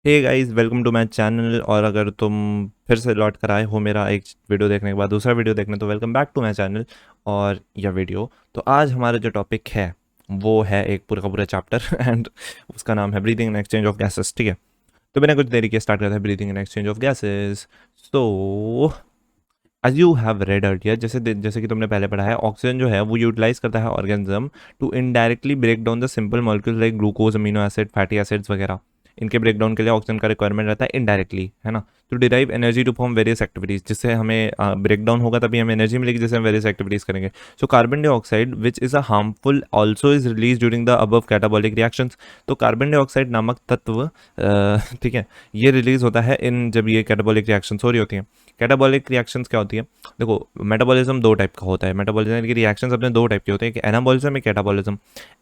Hey guys, welcome to my channel. और अगर तुम फिर से लौट कर आए हो मेरा एक वीडियो देखने के बाद दूसरा वीडियो देखने, तो welcome back to my channel और यह वीडियो। तो आज हमारा जो टॉपिक है वो है एक पूरा का पूरा चैप्टर एंड उसका नाम है breathing and exchange of gases. ठीक है, तो बिना कुछ देरी के स्टार्ट करते हैं breathing and exchange of gases. So as you have read earlier, जैसे जैसे कि तुमने पहले पढ़ा है, ऑक्सीजन जो है वो यूटिलाइज करता है organism to indirectly break down the simple molecules like glucose, amino acid, fatty acids वगैरह। इनके ब्रेक डाउन के लिए ऑक्सीजन का रिक्वायरमेंट रहता है इनडायरेक्टली, है ना। To derive energy to form various activities, जिससे हमें ब्रेक डाउन होगा तभी हमें एनर्जी मिलेगी, जिससे हम वेरियस एक्टिविटीज करेंगे। So carbon dioxide which is a harmful also is release during the above catabolic reactions. तो कार्बन डाइऑक्साइड नामक तत्व ठीक है, ये रिलीज होता है इन जब ये कैटाबॉलिक रिएक्शंस हो रही होती हैं। कैटाबॉलिक रिएक्शंस क्या होती है? देखो, मेटाबॉलिज्म दो टाइप का होता है। मेटाबॉलिज्म की रिएक्शंस अपने दो टाइप के होते हैं, एक एनाबॉलिज्म, एक कैटाबॉलिज्म।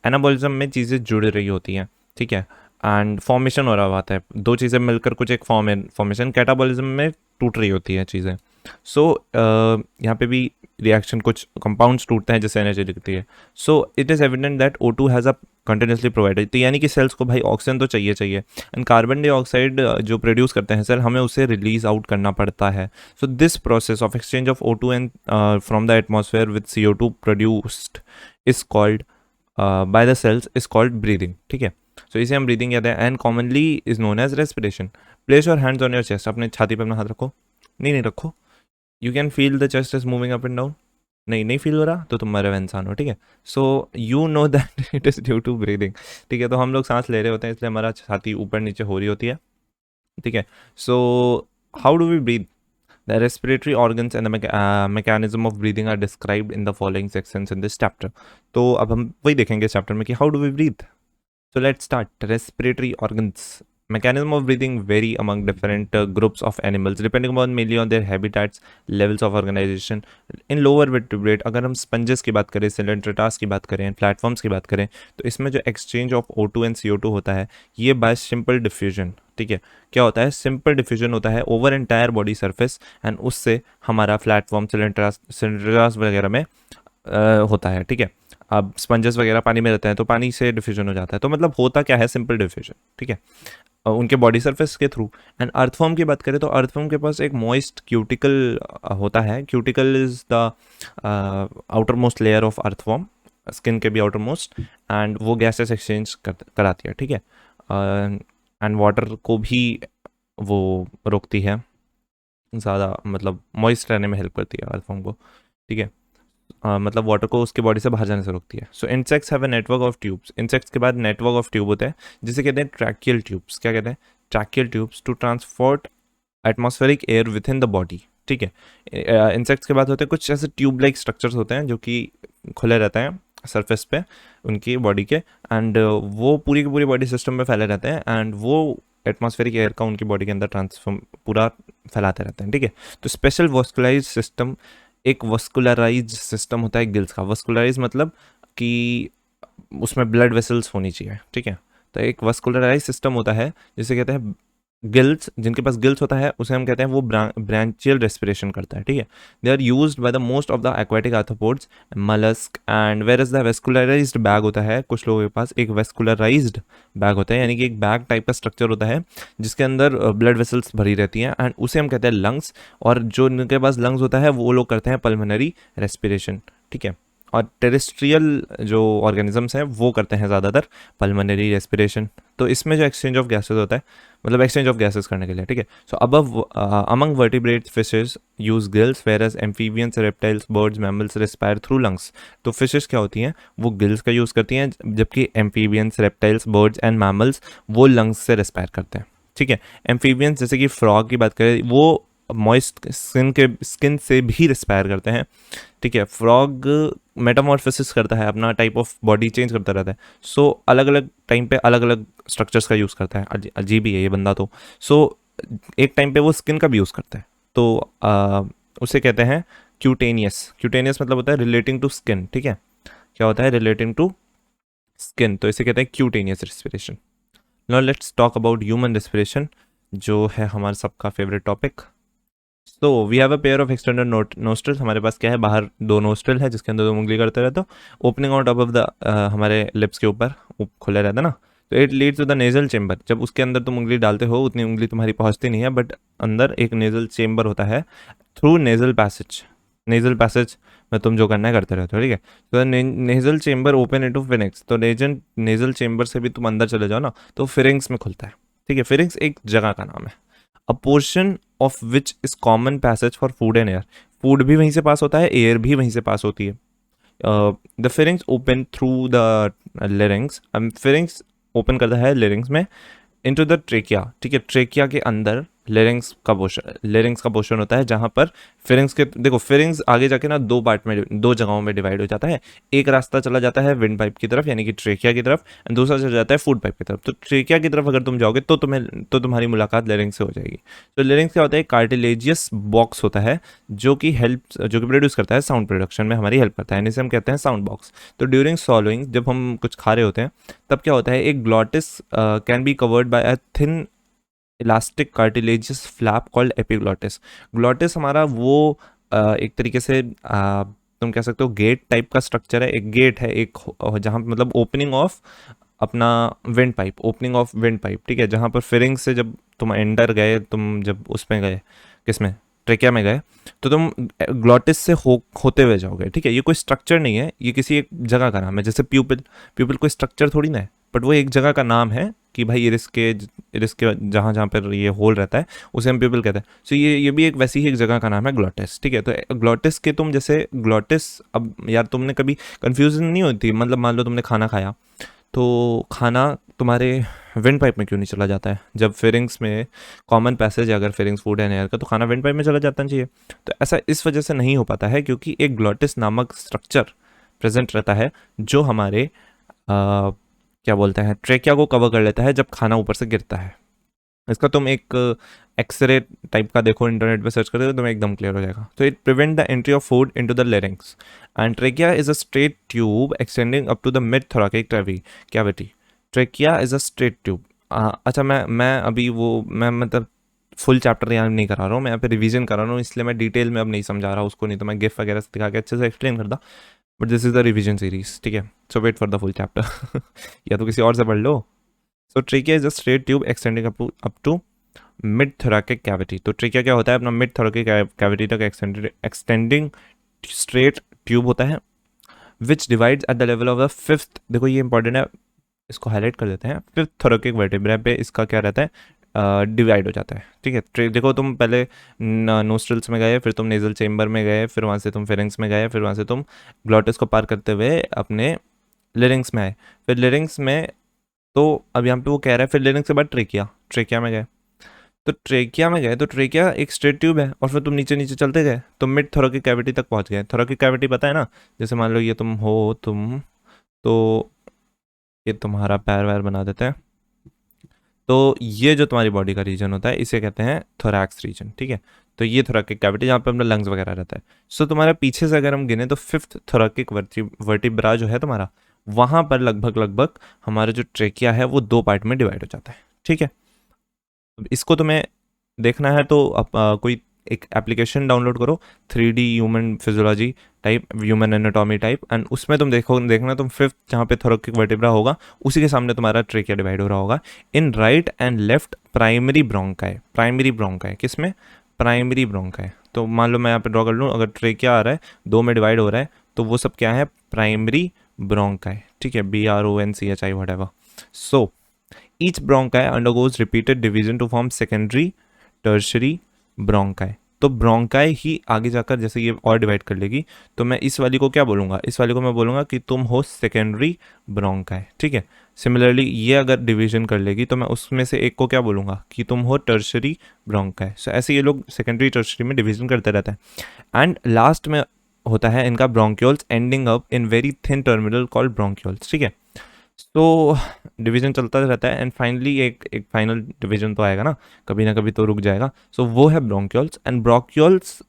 एनाबॉलिज्म में चीज़ें जुड़ रही होती हैं, ठीक है, एंड फॉर्मेशन हो रहा होता है, दो चीज़ें मिलकर कुछ एक फॉर्मेशन। कैटाबॉलिज्म में टूट रही होती हैं चीज़ें। सो यहाँ पे भी रिएक्शन, कुछ कंपाउंड्स टूटते हैं जिससे एनर्जी दिखती है। So it is evident that O2 has a continuously provided, तो यानी कि सेल्स को भाई ऑक्सीजन तो चाहिए चाहिए, एंड कार्बन डाइऑक्साइड जो प्रोड्यूस करते हैं सेल, हमें उसे रिलीज आउट करना पड़ता है। So this process of exchange of O2 and from the atmosphere with CO2 produced is called by the cells is called breathing। ठीक है, so इसे हम breathing कहते हैं and commonly is known as respiration। Place your hands on your chest, अपने छाती पे अपना हाथ रखो। नहीं नहीं रखो। You can feel the chest is moving up and down। नहीं नहीं फील हो रहा तो तुम मरे हुए इंसान हो, ठीक है। So you know that it is due to breathing. ठीक है, तो हम लोग सांस ले रहे होते हैं इसलिए हमारा छाती ऊपर नीचे हो रही होती है, ठीक है। So how do we breathe? The respiratory organs and the mechanism of breathing are described in the following sections in this chapter। तो अब हम वही देखेंगे इस चैप्टर में कि how do we breathe। So let's start। Respiratory organs। Mechanism of breathing vary among different groups of animals depending upon mainly on their habitats, levels of organization। In lower vertebrate, अगर हम sponges की बात करें, coelenterata की बात करें, platforms की बात करें, तो इसमें जो exchange of O2 and CO2 होता है ये by simple diffusion। ठीक है, क्या होता है? सिंपल डिफ्यूजन होता है over entire body surface, and उससे हमारा प्लेटफॉर्म, सिलेंडरास वगैरह में होता है, ठीक है। अब स्पंजेस वगैरह पानी में रहते हैं तो पानी से डिफ्यूजन हो जाता है। तो मतलब होता क्या है? सिंपल डिफ्यूजन, ठीक है, उनके बॉडी सरफेस के थ्रू। एंड अर्थफॉर्म की बात करें तो अर्थफॉर्म के पास एक मॉइस्ट क्यूटिकल होता है। Cuticle is the outer most layer of अर्थफॉर्म, skin के भी आउटर मोस्ट, एंड वो गैसेस एक्सचेंज कराती है, ठीक है, एंड वाटर को भी वो रोकती है, ज़्यादा मतलब मॉइस्ट रहने में हेल्प करती है अर्थफॉर्म को, ठीक है। मतलब वाटर को उसके बॉडी से बाहर जाने से रोकती है। So insects have a network of tubes. Insects के बाद नेटवर्क ऑफ ट्यूब होते हैं जिसे कहते हैं ट्रैकियल ट्यूब्स। क्या कहते हैं? Tracheal tubes to transport atmospheric air within the body, ठीक है। इंसेक्ट्स के बाद होते हैं कुछ ऐसे ट्यूब लाइक स्ट्रक्चर्स होते हैं जो कि खुले रहते हैं सरफेस पे उनकी बॉडी के, एंड वो पूरी की पूरी बॉडी सिस्टम में फैले रहते हैं, एंड वो एटमॉस्फेरिक एयर का उनकी बॉडी के अंदर ट्रांसफॉर्म पूरा फैलाते रहते हैं, ठीक है। तो स्पेशल वॉस्कुलाइज सिस्टम, एक वस्कुलराइज सिस्टम होता है गिल्स का। वस्कुलराइज मतलब कि उसमें ब्लड वेसल्स होनी चाहिए, ठीक है। तो एक वस्कुलराइज सिस्टम होता है जिसे कहते हैं गिल्स। जिनके पास गिल्स होता है उसे हम कहते हैं वो ब्रांचियल रेस्पिरेशन करता है, ठीक है। They are used by the most of the aquatic arthropods, mollusc, and where is the vascularised bag होता है कुछ लोगों के पास। एक वेस्कुलराइज्ड बैग होता है, यानी कि एक बैग टाइप का स्ट्रक्चर होता है जिसके अंदर ब्लड वेसल्स भरी रहती हैं, एंड उसे हम कहते हैं लंग्स। और जो इनके पास लंग्स होता है वो लोग करते हैं पल्मोनरी रेस्पिरेशन, ठीक है। और टेरेस्ट्रियल जो ऑर्गेनिजम्स हैं वो करते हैं ज़्यादातर पल्मोनरी रेस्पिरेशन। तो इसमें जो एक्सचेंज ऑफ गैसेज होता है, मतलब एक्सचेंज ऑफ गैसेस करने के लिए, ठीक है। So above among vertebrate fishes use gills, whereas amphibians, reptiles, birds, mammals respire through lungs. तो फिशेस क्या होती हैं? वो गिल्स का यूज़ करती हैं, जबकि amphibians, reptiles, birds and mammals वो लंग्स से रेस्पायर करते हैं, ठीक है। एम्फीबियंस जैसे कि फ्रॉग की बात करें, वो मॉइस्ट स्किन से भी रेस्पायर करते हैं, ठीक है। फ्रॉग मेटामॉर्फोसिस करता है, अपना टाइप ऑफ बॉडी चेंज करता रहता है। सो अलग अलग टाइम पे अलग अलग स्ट्रक्चर्स का यूज़ करता है। अजीब ही है ये बंदा तो। सो एक टाइम पे वो स्किन का भी यूज़ करता है, तो उसे कहते हैं क्यूटेनियस। क्यूटेनियस मतलब होता है रिलेटिंग टू स्किन, ठीक है। क्या होता है? रिलेटिंग टू स्किन, तो इसे कहते हैं cutaneous respiration. Now let's talk about human respiration, जो है हमारा सबका फेवरेट टॉपिक। तो we have a pair of external nostrils. हमारे पास क्या है? बाहर दो नोस्ट्रल है जिसके अंदर दो उंगली करते रहते हो, ओपनिंग आउट ऑफ द हमारे लिप्स के ऊपर खुले रहता है ना, तो it leads to the nasal chamber. जब उसके अंदर तुम उंगली डालते हो उतनी उंगली तुम्हारी पहुंचती नहीं है, बट अंदर एक नेजल चेम्बर होता है through nasal passage. Nasal passage में तुम जो करना है करते रहते हो, ठीक है। तो नेजल चेम्बर ओपन इनटू फिरिंक्स, तो नेजल चेम्बर से भी तुम अंदर चले जाओ ना तो फिरिंक्स में खुलता है, ठीक है। फिरिंक्स एक जगह का नाम है। अ portion of which is common passage for food and air, food भी वहीं से पास होता है, एयर भी वहीं से पास होती है। The pharynx open through the larynx, pharynx open करता है लेरिंग्स में इनटू द ट्रेकिया, ठीक है। ट्रेकिया के अंदर लेरिंग्स का पोर्शन होता है जहां पर फिरिंग्स के, देखो फिरिंग्स आगे जाके ना दो पार्ट में, दो जगहों में डिवाइड हो जाता है। एक रास्ता चला जाता है विंड पाइप की तरफ यानी कि ट्रेकिया की तरफ, एंड दूसरा चला जाता है फूड पाइप की तरफ। तो ट्रेकिया की तरफ अगर तुम जाओगे तो तुम्हारी मुलाकात लेरिंग्स से हो जाएगी। तो लेरिंग्स क्या होता है, कार्टिलेजियस बॉक्स होता है जो कि प्रोड्यूस करता है साउंड प्रोडक्शन में, हमारी हेल्प करता है, इसे हम कहते हैं साउंड बॉक्स। तो ड्यूरिंग सॉलोइंग, जब हम कुछ खा रहे होते हैं तब क्या होता है, एक glottis can be covered by a thin elastic cartilaginous flap called epiglottis. Glottis हमारा वो एक तरीके से तुम कह सकते हो गेट टाइप का स्ट्रक्चर है, एक गेट है, एक जहाँ मतलब ओपनिंग ऑफ अपना wind pipe, opening of wind pipe, ठीक है। जहाँ पर फिरिंग से जब तुम एंडर गए, तुम जब उसमें गए, किसमें, ट्रेकिया में गए, तो तुम ग्लॉटिस से होते हुए जाओगे, ठीक है। ये कोई स्ट्रक्चर नहीं है, ये किसी एक जगह का नाम है। जैसे प्यूपिल, प्यूपिल कोई स्ट्रक्चर थोड़ी ना है, बट वो एक जगह का नाम है कि भाई इरिस के जहाँ जहाँ पर ये होल रहता है उसे हम प्यूपिल कहते हैं। सो ये भी एक वैसी ही एक जगह का नाम है ग्लॉटिस, ठीक है। तो ग्लॉटिस के तुम जैसे ग्लॉटिस, अब यार तुमने कभी कंफ्यूजन नहीं होती, मतलब मान लो तुमने खाना खाया तो खाना तुम्हारे विंड पाइप में क्यों नहीं चला जाता है, जब फिरिंग्स में कॉमन पैसेज है अगर फिरिंग्स फूड एंड एयर का, तो खाना विंड पाइप में चला जाता चाहिए। तो ऐसा इस वजह से नहीं हो पाता है क्योंकि एक ग्लॉटिस नामक स्ट्रक्चर प्रेजेंट रहता है जो हमारे क्या बोलते हैं, ट्रेकिया को कवर कर लेता है जब खाना ऊपर से गिरता है। इसका तुम एक एक्सरे टाइप का देखो, इंटरनेट पे सर्च करते हो तुम्हें एकदम क्लियर हो जाएगा। तो it prevent the entry of food into the larynx and trachea is a straight tube extending up to the mid thoracic cavity. Trachea is a straight tube. अच्छा, मैं अभी वो मैं मतलब फुल चैप्टर यहाँ नहीं करा रहा हूँ, मैं यहाँ पे रिवीजन करा रहा हूँ, इसलिए मैं डिटेल में अब नहीं समझा रहा उसको, नहीं तो मैं गिफ वगैरह दिखा के अच्छे से एक्सप्लेन करता। But this is the revision series, ठीक है। So wait for the full chapter या तो किसी और से पढ़ लो। So trachea is a straight tube extending up to mid thoracic cavity. तो ट्रेकिया क्या होता है, अपना मिड थोरैकिक कैविटी तक एक्सटेंडिंग स्ट्रेट ट्यूब होता है which divides at the level of the fifth, देखो ये इंपॉर्टेंट है, इसको हाईलाइट कर देते हैं, फिफ्थ थोरैकिक वर्टेब्रा पे इसका क्या रहता है, डिवाइड हो जाता है, ठीक है। देखो तुम पहले नोस्ट्रल्स में गए, फिर तुम नेजल चेम्बर में गए, फिर वहाँ से तुम फेरिंग्स में गए, फिर वहाँ से तुम ग्लॉटिस को पार करते हुए अपने लेरिंग्स में आए, फिर लेरिंग्स में, तो अब यहाँ पे वो कह रहा है फिर लेरिंग्स के बाद ट्रेकिया में गए। तो ट्रेकिया में गए तो ट्रेकिया एक स्ट्रेट ट्यूब है, और फिर तुम नीचे नीचे चलते गए तो मिड थोरैकिक कैविटी तक पहुंच गए। थोरैकिक कैविटी पता है ना, जैसे मान लो ये तुम हो, तो ये तुम्हारा पैर वैर बना देते हैं, तो ये जो तुम्हारी बॉडी का रीजन होता है इसे कहते हैं थोरैक्स रीजन, ठीक है। तो ये थोरैकिक कैविटी जहाँ पे अपना लंग्स वगैरह रहता है। सो तुम्हारा पीछे से अगर हम गिने तो फिफ्थ थोरैकिक वर्टिब्रा जो है तुम्हारा, वहाँ पर लगभग हमारा जो ट्रेकिया है वो दो पार्ट में डिवाइड हो जाता है, ठीक है। इसको तुम्हें देखना है तो कोई एक एप्लीकेशन डाउनलोड करो, 3D human physiology type, human anatomy type, and उसमें तुम देखना तुम फिफ्थ जहाँ पे थोरैकिक वर्टिब्रा होगा उसी के सामने तुम्हारा ट्रेकिया डिवाइड हो रहा होगा in right and left primary bronchi. किसमें, प्राइमरी ब्रोंकाई। तो मान लो मैं यहाँ पे ड्रॉ कर लूँ, अगर ट्रेकिया आ रहा है दो में डिवाइड हो रहा है तो वो सब क्या है, प्राइमरी ब्रोंकाई, ठीक है, BRONCHI whatever. So each bronchi undergoes repeated division to form secondary, tertiary bronchi. तो ब्रोंकाई ही आगे जाकर जैसे ये और डिवाइड कर लेगी, तो मैं इस वाली को क्या बोलूँगा, इस वाली को मैं बोलूँगा कि तुम हो सेकेंडरी ब्रोंकाई, ठीक है। सिमिलरली ये अगर डिवीजन कर लेगी तो मैं उसमें से एक को क्या बोलूँगा कि तुम हो टर्शरी ब्रोंकाई। सो ऐसे ये लोग सेकेंडरी टर्शरी में डिवीजन करते रहते हैं। एंड लास्ट में होता है इनका bronchioles ending up in very thin terminal called bronchioles, ठीक है। तो डिवीजन चलता रहता है एंड फाइनली एक फाइनल डिवीजन तो आएगा ना कभी तो रुक जाएगा। सो वो है bronchioles and bronchioles,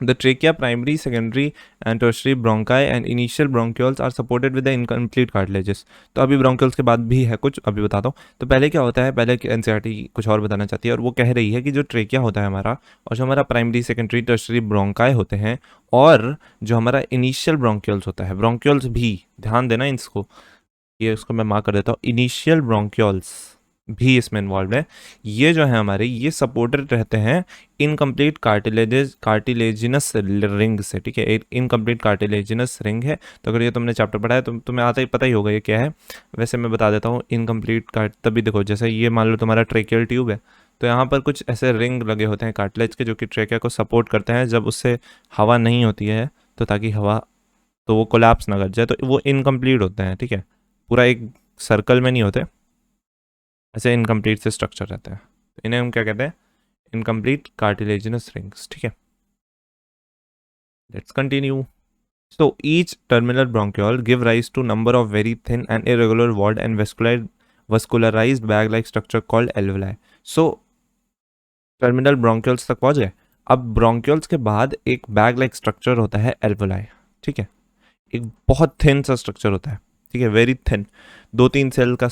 the trachea primary, secondary and tertiary bronchi and initial bronchioles are supported with the incomplete cartilages. तो अभी ब्रोंक्यूल्स के बाद भी है कुछ, अभी बताता हूँ। तो पहले क्या होता है, पहले एनसीईआरटी कुछ और बताना चाहती है और वो कह रही है कि जो ट्रेकिया होता है हमारा, और जो हमारा प्राइमरी, सेकेंडरी, टर्शरी ब्रोंकाई होते हैं, और जो हमारा इनिशियल ब्रोंक्यूल्स होता है, ब्रोंक्यूल्स भी ध्यान देना इसको, ये उसको मैं मार्क कर देता हूँ, इनिशियल ब्रोंक्योल्स भी इसमें इन्वॉल्व है। ये जो है हमारे, ये सपोर्टेड रहते हैं इनकम्प्लीट कार्टिलेजिनस रिंग से, ठीक है। एक इनकम्प्लीट कार्टिलेजिनस रिंग है। तो अगर ये तुमने चैप्टर पढ़ा है तो तुम्हें आता ही पता ही होगा ये क्या है। वैसे मैं बता देता हूँ, इनकम्प्लीट तभी देखो, जैसे ये मान लो तुम्हारा ट्रेकियल ट्यूब है, तो यहाँ पर कुछ ऐसे रिंग लगे होते हैं कार्टिलेज के, जो कि ट्रेकिया को सपोर्ट करते हैं जब उससे हवा नहीं होती है, तो ताकि हवा, तो वो कोलैप्स ना कर जाए, तो वो इनकम्प्लीट होते हैं, ठीक है। पूरा एक सर्कल में नहीं होते, ऐसे इनकम्प्लीट से स्ट्रक्चर रहते हैं, तो इन्हें हम क्या कहते हैं, इनकम्प्लीट कार्टिलेजिनस रिंग्स, ठीक है। Let's continue. So each terminal bronchiole give rise to number of very thin and irregular walled and vascularized bag-like structure called alveoli. So terminal bronchioles तक पहुंच गए। अब ब्रोंक्यूल्स के बाद एक बैग लाइक स्ट्रक्चर होता है एल्वोलाई, ठीक है। एक बहुत थिन सा स्ट्रक्चर होता है, ठीक है, वेरी थिन, 2-3 सेल का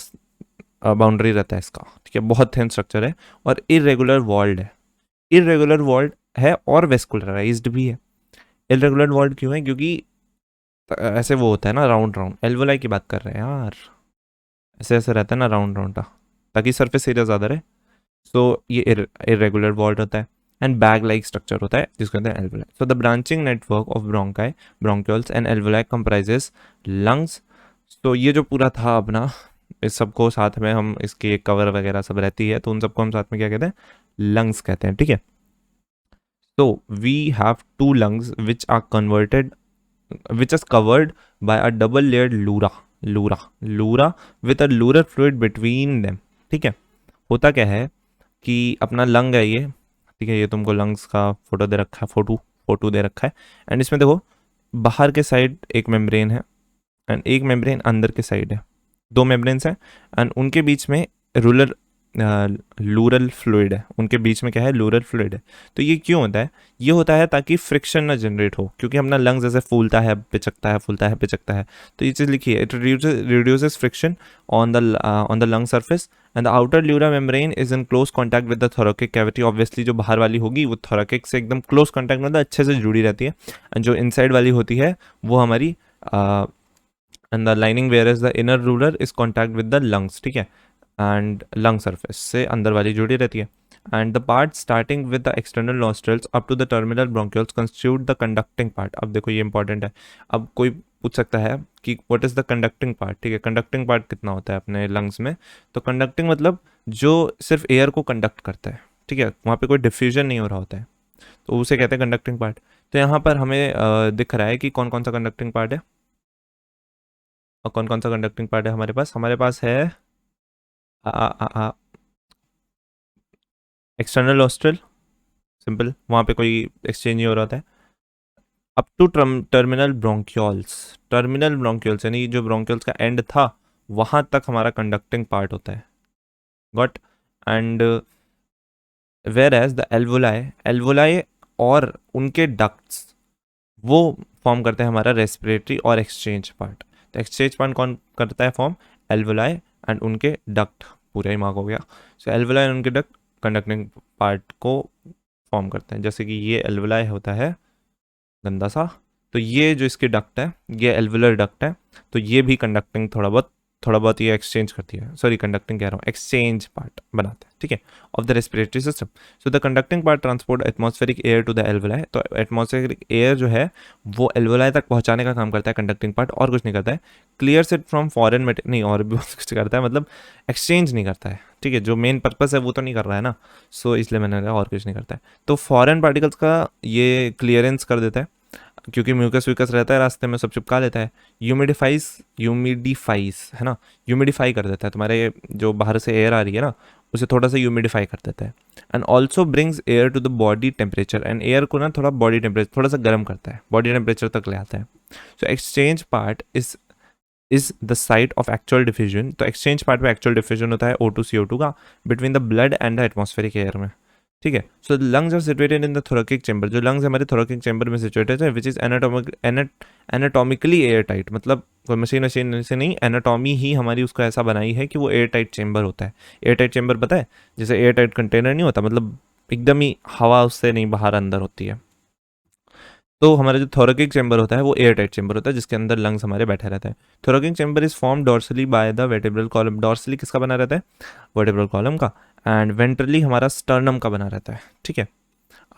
बाउंड्री रहता है इसका, ठीक है, बहुत थिन स्ट्रक्चर है और इरेगुलर वॉल्ड है। इरेगुलर वॉल्ड है और वेस्कुलराइज्ड भी है। इरेगुलर वॉल्ड क्यों है? क्योंकि ऐसे वो होता है ना, राउंड राउंड, एल्वोलाई की बात कर रहे हैं यार, ऐसे ऐसे रहता है ना राउंड राउंड का, ताकि सरफेस एरिया ज़्यादा रहे। सो ये इरेगुलर वॉल्ड होता है एंड बैग लाइक स्ट्रक्चर होता है जिसको कहते हैं alveoli. So the branching network of bronchi, bronchioles and alveoli comprises lungs. तो ये जो पूरा था अपना, इस सबको साथ में हम, इसकी एक कवर वगैरह सब रहती है, तो उन सबको हम साथ में क्या कहते हैं, लंग्स कहते हैं, ठीक है। So we have two lungs which are converted, which is covered by a double layered lura with a lunar fluid between them, ठीक है। होता क्या है कि अपना लंग है ये, ठीक है, ये तुमको लंग्स का फोटो दे रखा है, फोटो दे रखा है। एंड इसमें देखो, बाहर के साइड एक मेम्ब्रेन है एंड एक मेम्ब्रेन अंदर के साइड है, 2 मेम्ब्रेन्स हैं एंड उनके बीच में लूरल फ्लूइड है, उनके बीच में क्या है, लूरल फ्लूइड है। तो ये क्यों होता है? ये होता है ताकि फ्रिक्शन ना जनरेट हो, क्योंकि अपना लंग्स ऐसे फूलता है, पिचकता है, फूलता है, पिचकता है। तो ये चीज़ लिखी है, it reduces friction on the lung surface and the outer pleura membrane is in close contact with the thoracic cavity. Obviously जो बाहर वाली होगी वो थोरेकिक से एकदम क्लोज कॉन्टैक्ट, मतलब अच्छे से जुड़ी रहती है, एंड जो इनसाइड वाली होती है वो हमारी and the lining where is the inner ruler is contact with the lungs, ठीक है, एंड लंग सरफेस से अंदर वाली जुड़ी रहती है। And the part starting with the external nostrils up to the terminal bronchioles constitute the conducting part. अब देखो ये इंपॉर्टेंट है, अब कोई पूछ सकता है कि what is the conducting part, ठीक है, कंडक्टिंग पार्ट कितना होता है अपने लंग्स में? तो कंडक्टिंग मतलब जो सिर्फ एयर को कंडक्ट करता है, ठीक है, वहाँ पे कोई डिफ्यूजन नहीं हो रहा होता है, तो उसे कहते हैं कंडक्टिंग पार्ट। तो यहाँ पर हमें दिख रहा है कि कौन कौन सा कंडक्टिंग पार्ट है, और कौन कौन सा कंडक्टिंग पार्ट है हमारे पास है एक्सटर्नल नॉस्ट्रल, सिंपल, वहाँ पे कोई एक्सचेंज नहीं हो रहा था। अप टू टर्मिनल ब्रोंक्यूल्स यानी जो ब्रोंक्यूल्स का एंड था वहाँ तक हमारा कंडक्टिंग पार्ट होता है, got. And whereas the alveoli और उनके डक्ट्स वो फॉर्म करते हैं हमारा रेस्पिरेटरी और एक्सचेंज पार्ट। तो एक्सचेंज पार्ट कौन करता है फॉर्म? एल्वोलाई एंड उनके डक्ट, पूरा ही मार्क हो गया। सो एल्वोलाई एंड उनके डक्ट कंडक्टिंग पार्ट को फॉर्म करते हैं, जैसे कि ये एल्वोलाई होता है गंदा सा, तो ये जो इसकी डक्ट है ये एल्वुलर डक्ट है, तो ये भी कंडक्टिंग थोड़ा बहुत ये एक्सचेंज करती है, सॉरी कंडक्टिंग कह रहा हूँ, एक्सचेंज पार्ट बनाते हैं, ठीक है, of the respiratory system. So the conducting part transport atmospheric air to the alveoli. तो एटमॉस्फेरिक एयर जो है वो एल्वुलाई तक पहुंचाने का काम करता है कंडक्टिंग पार्ट, और कुछ नहीं करता है। Clears it from foreign material, नहीं और भी कुछ करता है, मतलब एक्सचेंज नहीं करता है, ठीक है, जो मेन पर्पस है वो तो नहीं कर रहा है ना, सो इसलिए मैंने कहा और कुछ नहीं करता है। तो फॉरेन पार्टिकल्स का ये क्लियरेंस कर देता है, क्योंकि म्यूकस व्यूकस रहता है रास्ते में, सब चिपका लेता है। ह्यूमिडिफाइज है ना, ह्यूमिडिफाई कर देता है, तुम्हारे जो बाहर से एयर आ रही है ना उसे थोड़ा सा ह्यूमिडिफाई कर देता है। And also brings air to the body temperature, and air को ना थोड़ा बॉडी टेम्परेचर थोड़ा सा गर्म करता है, बॉडी टेम्परेचर तक ले आता है। So exchange part is the site of actual diffusion. तो एक्सचेंज पार्ट में एक्चुअल डिफ्यूजन होता है O2CO2 का between the blood and the atmospheric air में, ठीक है। So lungs are situated in the thoracic chamber, जो लंग्स हमारे थोरेकिक चैम्बर में सिचुएटेड है, which is anatomically air tight, मतलब कोई मशीन से नहीं, एनाटॉमी ही हमारी उसको ऐसा बनाई है कि वो एयर टाइट चैम्बर होता है। एयर टाइट चैम्बर पता है, जैसे एयर टाइट कंटेनर नहीं होता, मतलब एकदम ही हवा उससे नहीं बाहर अंदर होती है। तो हमारा जो थोरेकिक चेंबर होता है वो एयर टाइट चेंबर होता है जिसके अंदर लंग्स हमारे बैठे रहते हैं। थोरेकिक chamber is form dorsally by the vertebral column. Dorsally किसका बना रहता है? वर्टेब्रल कॉलम का। एंड वेंट्रली हमारा स्टर्नम का बना रहता है, ठीक है।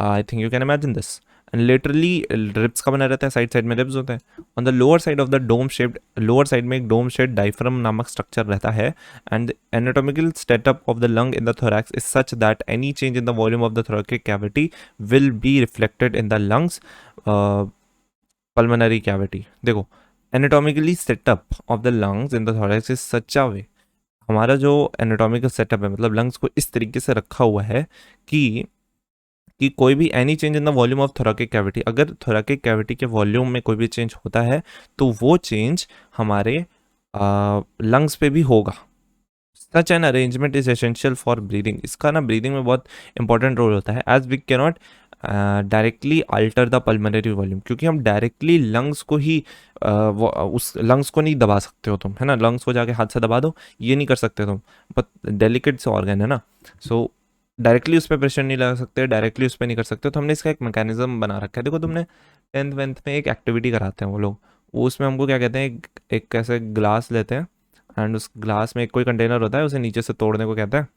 I think you can imagine this. And literally ribs का बना रहता है, साइड साइड में रिब्स होते हैं। On the lower side of the dome shaped, lower side में एक डोम शेप्ड डायफ्राम नामक स्ट्रक्चर रहता है। And the anatomical setup of the lung in the thorax is such that any change in the volume of the thoracic cavity will be reflected in the lungs pulmonary cavity. देखो, anatomically setup of the lungs in the thorax is such a way, हमारा जो anatomical setup है मतलब lungs को इस तरीके से रखा हुआ है कि कोई भी any change in the volume of thoracic cavity, अगर thoracic कैविटी के वॉल्यूम में कोई भी चेंज होता है तो वो चेंज हमारे लंग्स पे भी होगा। Such an arrangement is essential for breathing. इसका ना ब्रीदिंग में बहुत इंपॉर्टेंट रोल होता है, as we can not directly alter the pulmonary volume, क्योंकि हम डायरेक्टली लंग्स को ही उस लंग्स को नहीं दबा सकते हो तुम, है ना। लंग्स को जाके हाथ से दबा दो, ये नहीं कर सकते तुम, बट डेलिकेट से ऑर्गन है ना, सो डायरेक्टली उस पर प्रेशर नहीं लगा सकते, डायरेक्टली उस पर नहीं कर सकते। तो हमने इसका एक मैकेनिज्म बना रखा है। देखो, तुमने 10th 11th में एक एक्टिविटी कराते हैं वो लोग, वो उसमें हमको क्या कहते हैं, एक ऐसे ग्लास लेते हैं एंड उस ग्लास में एक कोई कंटेनर होता है, उसे नीचे से तोड़ने को कहते हैं।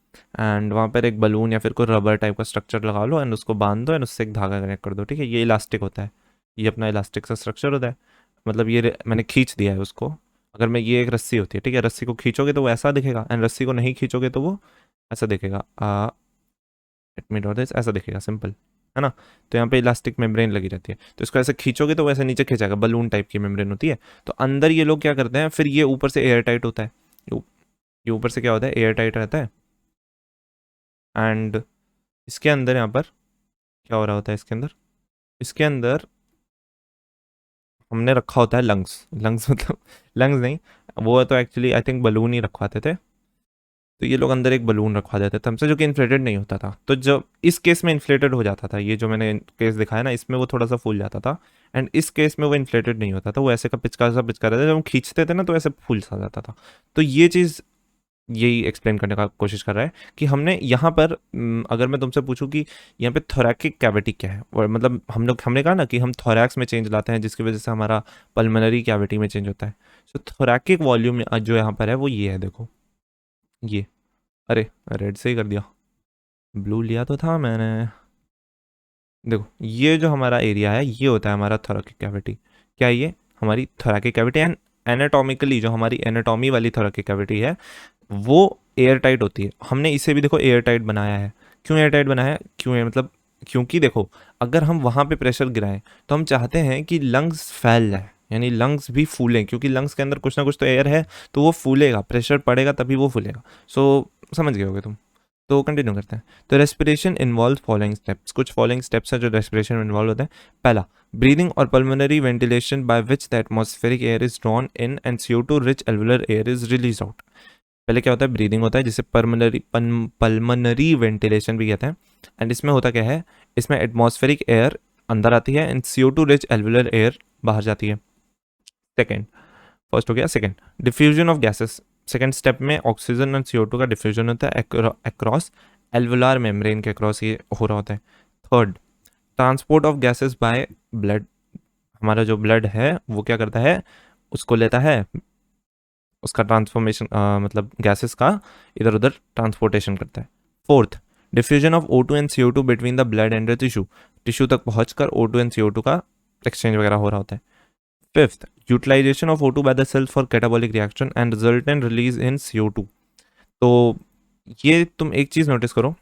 एंड वहाँ पर एक बलून या फिर कोई रबर टाइप का स्ट्रक्चर लगा लो एंड उसको बांध दो एंड उससे एक धागा कनेक्ट कर दो, ठीक है। ये इलास्टिक होता है, ये अपना इलास्टिक सा स्ट्रक्चर होता है। मतलब ये मैंने खींच दिया है उसको। अगर मैं, ये एक रस्सी होती है, ठीक है, रस्सी को खींचोगे तो वो ऐसा दिखेगा एंड रस्सी को नहीं खींचोगे तो वो ऐसा दिखेगा। लेट मी ड्रॉ दिस, ऐसा दिखेगा, सिंपल है ना। तो यहाँ पे इलास्टिक मेम्ब्रेन लगी रहती है, तो इसको ऐसे खींचोगे तो वैसे नीचे खींचेगा, बलून टाइप की मेम्ब्रेन होती है। तो अंदर ये लोग क्या करते हैं, फिर ये ऊपर से एयर टाइट होता है, ये ऊपर से क्या होता है, एयर टाइट रहता है। एंड इसके अंदर यहाँ पर क्या हो रहा होता है, इसके अंदर हमने रखा होता है लंग्स। लंग्स मतलब लंग्स नहीं, वो तो एक्चुअली आई थिंक बलून ही रखवाते थे। तो ये लोग अंदर एक बलून रखवा देते थे हमसे, जो कि इन्फ्लेटेड नहीं होता था। तो जब इस केस में इन्फ्लेटेड हो जाता था, ये जो मैंने केस दिखाया ना, इसमें वो थोड़ा सा फूल जाता था। एंड इस केस में वो इन्फ्लेटेड नहीं होता था, वो ऐसे का पिचका रहता था। जब हम खींचते थे ना तो ऐसे फूल सा जाता था। तो ये चीज़ यही एक्सप्लेन करने का कोशिश कर रहा है कि हमने यहाँ पर अगर मैं तुमसे पूछूं कि यहाँ पे थोरैकिक कैविटी क्या है, और मतलब हमने कहा ना कि हम थोरैक्स में चेंज लाते हैं जिसकी वजह से हमारा पल्मोनरी कैविटी में चेंज होता है। तो थोरैकिक वॉल्यूम जो यहाँ पर है वो ये है, देखो ये, अरे रेड से ही कर दिया, ब्लू लिया तो था मैंने। देखो, ये जो हमारा एरिया है ये होता है हमारा थोरैकिक कैविटी। क्या ये हमारी थोरैकिक कैविटी? एंड एनाटॉमिकली जो हमारी एनाटॉमी वाली थोरैकिक कैविटी है वो एयर टाइट होती है। हमने इसे भी देखो एयर टाइट बनाया है। क्यों एयर टाइट बनाया है? क्यों है मतलब, क्योंकि देखो, अगर हम वहाँ पे प्रेशर गिराएं तो हम चाहते हैं कि लंग्स फैल जाए, यानी लंग्स भी फूलें, क्योंकि लंग्स के अंदर कुछ ना कुछ तो एयर है, तो वो फूलेगा, प्रेशर पड़ेगा तभी वो फूलेगा। सो समझ गए होगे तुम। तो कंटिन्यू करते हैं। तो रेस्पिरेशन इन्वॉल्व फॉलोइंग स्टेप्स, कुछ फॉलोइंग स्टेप्स हैं जो रेस्पिरेशन में इन्वॉल्व होते हैं। पहला, ब्रीदिंग और pulmonary ventilation bye which the atmospheric air is drawn in and CO2 rich alveolar air is release out. पहले क्या होता है, ब्रीदिंग होता है जिसे पल्मोनरी वेंटिलेशन भी कहते हैं। एंड इसमें होता क्या है, इसमें एटमॉस्फेरिक एयर अंदर आती है and CO2 rich alveolar air बाहर जाती है। सेकेंड, फर्स्ट हो गया। Second, diffusion of gases. Second step में ऑक्सीजन और CO2 का डिफ्यूजन होता है अक्रॉस एल्वुलार मेम्ब्रेन के अक्रॉस ये हो रहा होता है। Third, transport of gases by blood. हमारा जो ब्लड है वो क्या करता है, उसको लेता है, उसका ट्रांसफॉर्मेशन मतलब गैसेस का इधर उधर ट्रांसपोर्टेशन करता है। Fourth, diffusion of O2 and CO2 between the blood and the tissue तक पहुंचकर O2 एंड CO2 का एक्सचेंज वगैरह हो रहा होता है। Fifth, utilisation of O2 by the cell for catabolic reaction and resultant release in CO2। तो ये तुम एक चीज नोटिस करो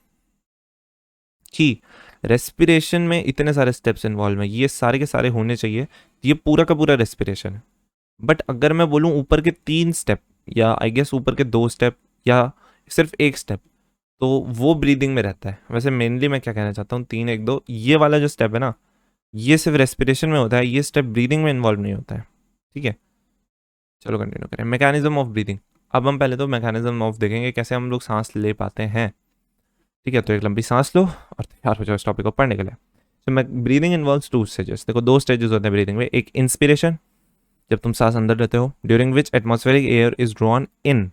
कि रेस्पिरेशन में इतने सारे स्टेप्स इन्वॉल्व हैं, ये सारे के सारे होने चाहिए, ये पूरा का पूरा रेस्पिरेशन है। बट अगर मैं बोलूँ ऊपर के 3 स्टेप या आई गेस ऊपर के 2 स्टेप या सिर्फ एक स्टेप, तो वो ब्रीदिंग में रहता है। वैसे मेनली मैं क्या कहना चाहता हूँ, 3 1 2 ये वाला जो स्टेप है ना, ये सिर्फ रेस्पिरेशन में होता है, ये स्टेप ब्रीदिंग में इन्वॉल्व नहीं होता है, ठीक है। चलो कंटिन्यू करें। Mechanism of breathing. अब हम पहले तो मैकेनिज्म ऑफ देखेंगे, कैसे हम लोग सांस ले पाते हैं, ठीक है। तो एक लंबी सांस लो और तैयार हो जाओ इस टॉपिक को पढ़ने के लिए। तो ब्रीदिंग इन्वॉल्व्स 2 स्टेजेस। देखो 2 स्टेजेस होते हैं ब्रीदिंग में। एक इंस्पिरेशन, जब तुम सांस अंदर लेते हो, during which atmospheric air is drawn in,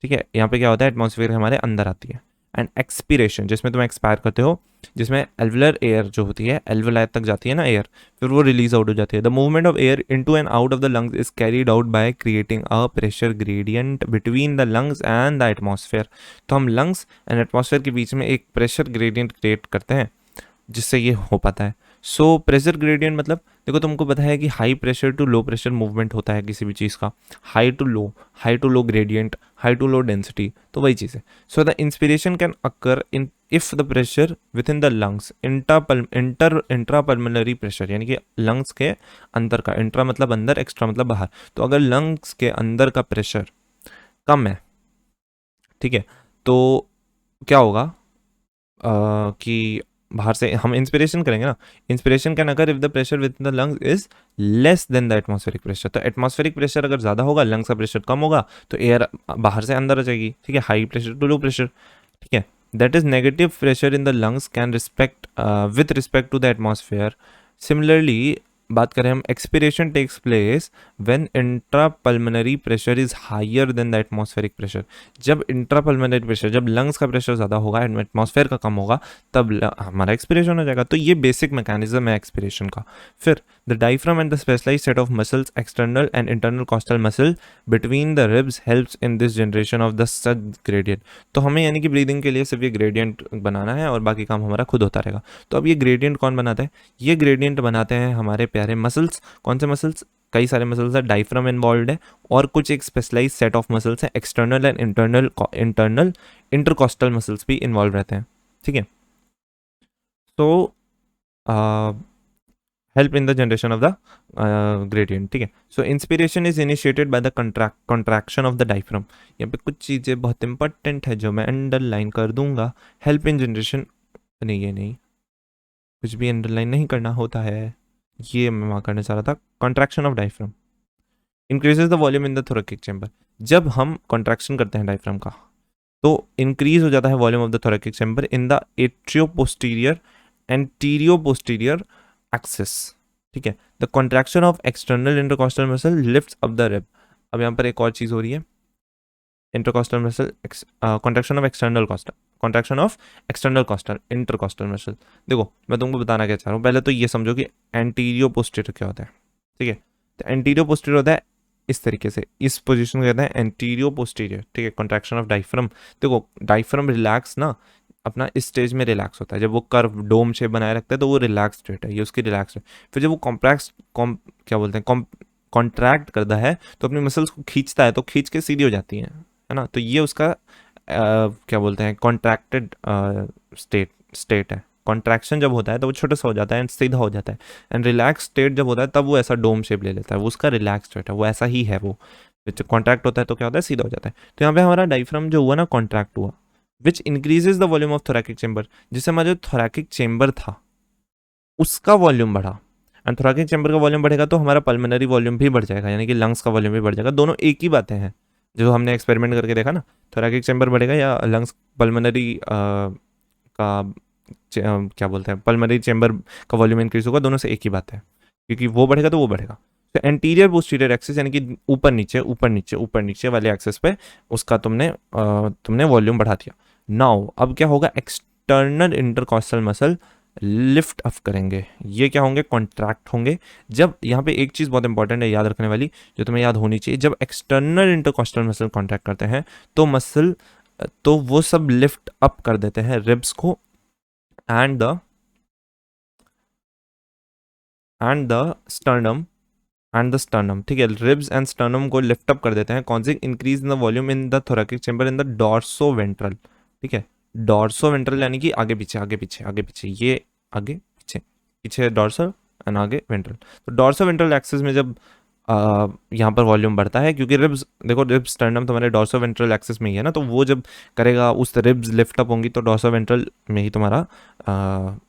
ठीक है। यहाँ पे क्या होता है, एटमॉस्फेयर हमारे अंदर आती है। एंड एक्सपीरेशन जिसमें तुम एक्सपायर करते हो, जिसमें एल्वुलर एयर जो होती है, एल्वुलाई तक जाती है ना एयर, फिर वो रिलीज आउट हो जाती है। The movement of air into and out of the lungs is carried out by creating a pressure gradient between the lungs and the atmosphere. तो हम लंग्स एंड एटमॉस्फेयर के बीच में एक प्रेशर ग्रेडियंट क्रिएट करते हैं जिससे ये हो पाता है। सो प्रेशर ग्रेडियंट मतलब देखो तुमको पता है कि high pressure to low pressure movement होता है किसी भी चीज़ का, high to low gradient, high to low density, तो वही चीज़ है। So the inspiration can occur in if the pressure within the lungs intrapulmonary pressure, यानी कि लंग्स के अंदर का, इंट्रा मतलब अंदर, एक्स्ट्रा मतलब बाहर, तो अगर लंग्स के अंदर का प्रेशर कम है, ठीक है, तो क्या होगा कि बाहर से हम इंस्पिरेशन करेंगे ना, inspiration can occur if the pressure with the lungs is less than the atmospheric pressure. तो एटमॉस्फेरिक प्रेशर अगर ज़्यादा होगा, लंग्स का प्रेशर कम होगा, तो एयर बाहर से अंदर आ जाएगी, ठीक है, high pressure to low pressure, ठीक है। That is negative pressure in the lungs can respect with respect to the atmosphere. Similarly बात करें हम, expiration takes place when intrapulmonary pressure is higher than the atmospheric pressure. जब intrapulmonary pressure, जब lungs का pressure ज़्यादा होगा, atmosphere का कम होगा, तब हमारा एक्सपिरेशन हो जाएगा। तो ये बेसिक मैकेनिज्म है एक्सपिरेशन का। फिर the diaphragm and the specialised set of muscles, external and internal costal muscle between the ribs helps in this generation of the such gradient. तो हमें यानी कि ब्रीदिंग के लिए सिर्फ ये ग्रेडियंट बनाना है और बाकी काम हमारा खुद होता रहेगा। तो अब ये ग्रेडियंट कौन बनाता है? ये ग्रेडियंट बनाते हैं हमारे प्यारे मसल्स। कौन से मसल्स? कई सारे मसल्स है, डायफ्राम इन्वॉल्व है और कुछ एक स्पेशलाइज सेट ऑफ मसल्स हैं, external and internal intercostal muscles भी इन्वॉल्व रहते हैं, ठीक है। तो help in the generation of the gradient, ठीक है। So inspiration is initiated by the contraction of the diaphragm. यहाँ पे कुछ चीज़ें बहुत इंपॉर्टेंट है जो मैं अंडरलाइन कर दूंगा। हेल्प इन जनरेशन, नहीं ये नहीं, कुछ भी अंडरलाइन नहीं करना होता है, ये मैं वहाँ करना चाह रहा था। Contraction of diaphragm increases the volume in the thoracic chamber. जब हम कॉन्ट्रैक्शन करते हैं डायफ्राम का, तो इंक्रीज हो जाता है volume of the thoracic chamber in the atrioposterior anteroposterior axis, ठीक है। The contraction of external intercostal muscle lifts up the rib. अब यहाँ पर एक और चीज़ हो रही है, intercostal muscle, contraction of external costal, contraction of external costal intercostal muscle. देखो मैं तुमको बताना क्या चाह रहा हूँ, पहले तो ये समझो कि एंटीरियो पोस्टीरियर क्या होता है, ठीक है। तो एंटीरियो पोस्टीरियर होता है इस तरीके से, इस पोजीशन को कहते हैं एंटीरियो पोस्टीरियर, ठीक है। कॉन्ट्रैक्शन ऑफ डायफ्राम, देखो डायफ्राम रिलैक्स ना अपना इस स्टेज में रिलैक्स होता है, जब वो कर्व डोम शेप बनाए रखता है तो वो रिलैक्स स्टेट है, ये उसकी रिलैक्स है। फिर जब वो क्या बोलते हैं कॉन्ट्रैक्ट करता है तो अपनी मसल्स को खींचता है, तो खींच के सीधी हो जाती है ना। तो ये उसका क्या बोलते हैं कॉन्ट्रैक्टेड स्टेट है। कॉन्ट्रैक्शन जब होता है तो वो छोटा सा हो जाता है एंड सीधा हो जाता है, एंड रिलैक्स स्टेट जब होता है तब वो ऐसा डोम शेप ले लेता है, वो उसका रिलैक्स स्टेट है, वो ऐसा ही है। वो कॉन्ट्रैक्ट होता है तो क्या होता है, सीधा हो जाता है। तो यहाँ पे हमारा डायफ्राम जो हुआ ना कॉन्ट्रैक्ट हुआ, which increases the volume of thoracic chamber, जिससे हमारा जो थोरैकिक चेम्बर था उसका वॉल्यूम बढ़ा, एंड थोरैकिक चेम्बर का वॉल्यूम बढ़ेगा तो हमारा पल्मोनरी वॉल्यूम भी बढ़ जाएगा, यानी कि लंग्स का वॉल्यूम भी बढ़ जाएगा। दोनों एक ही बातें हैं जो हमने एक्सपेरिमेंट करके देखा ना, थोरैकिक चेम्बर बढ़ेगा या लंग्स पल्मोनरी का क्या बोलते हैं पल्मोनरी चेम्बर का वॉल्यूम इंक्रीज होगा, दोनों से एक ही बात है, क्योंकि वो बढ़ेगा तो वो बढ़ेगा। तो एंटीरियर पोस्टीरियर एक्सिस यानी कि ऊपर नीचे ऊपर नीचे ऊपर नीचे वाले एक्सिस पे उसका तुमने वॉल्यूम बढ़ा दिया। नाउ अब क्या होगा, external intercostal muscle lift up करेंगे, ये क्या होंगे, कॉन्ट्रैक्ट होंगे। जब यहाँ पे एक चीज़ बहुत इंपॉर्टेंट है याद रखने वाली, जो तुम्हें याद होनी चाहिए, जब एक्सटर्नल इंटरकॉस्टल मसल कॉन्ट्रैक्ट करते हैं तो वो सब लिफ्ट अप कर देते हैं रिब्स को एंड द स्टर्नम, ठीक है। रिब्स एंड स्टर्नम को लिफ्ट अप कर देते हैं, कौन सी, increase in the volume in the thoracic chamber in the dorsoventral, ठीक है। डॉर्सो वेंट्रल यानी कि आगे पीछे आगे पीछे आगे पीछे, ये आगे पीछे पीछे डॉर्सो एंड आगे वेंट्रल। तो डॉर्सो वेंट्रल एक्सिस में जब यहाँ पर वॉल्यूम बढ़ता है, क्योंकि रिब्स देखो, रिब्स स्टर्नम तुम्हारे डॉर्सो वेंट्रल एक्सिस में ही है ना, तो वो जब करेगा उस रिब्स लिफ्ट अप होंगी तो डॉर्सो वेंट्रल में ही तुम्हारा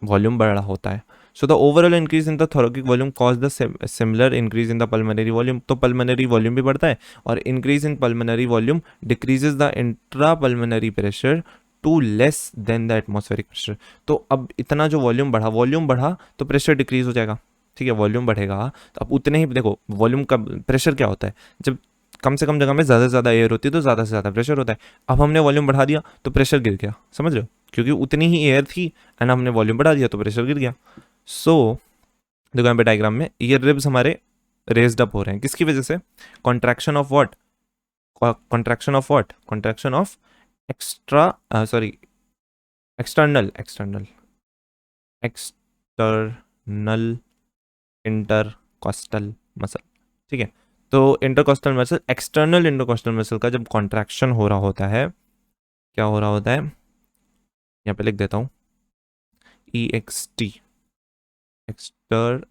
वॉल्यूम बढ़ रहा होता है। So the overall increase in the thoracic volume cause the similar increase in the pulmonary volume. तो पल्मोनरी वॉल्यूम भी बढ़ता है और increase in pulmonary volume decreases the intra pulmonary pressure to less than the atmospheric pressure. तो अब इतना जो volume बढ़ा तो प्रेशर डिक्रीज हो जाएगा, ठीक है। वॉल्यूम बढ़ेगा तो अब उतने ही, देखो वॉल्यूम का प्रेशर क्या होता है, जब कम से कम जगह में ज़्यादा से ज़्यादा एयर होती है तो ज़्यादा से ज़्यादा प्रेशर होता है। अब हमने वॉल्यूम बढ़ा दिया तो प्रेशर गिर गया, समझ रहे हो, क्योंकि उतनी ही एयर थी एंड हमने वॉल्यूम बढ़ा दिया तो प्रेशर गिर गया। सो देखो यहाँ पे डायग्राम में ये रिब्स हमारे रेज्ड अप हो रहे हैं, किसकी वजह से? Contraction of what? Contraction of what? Contraction of extra sorry external external external intercostal muscle, ठीक है। तो intercostal muscle, external intercostal muscle का जब कॉन्ट्रैक्शन हो रहा होता है, क्या हो रहा होता है, यहाँ पे लिख देता हूँ ई एक्स टी, एक्सटर,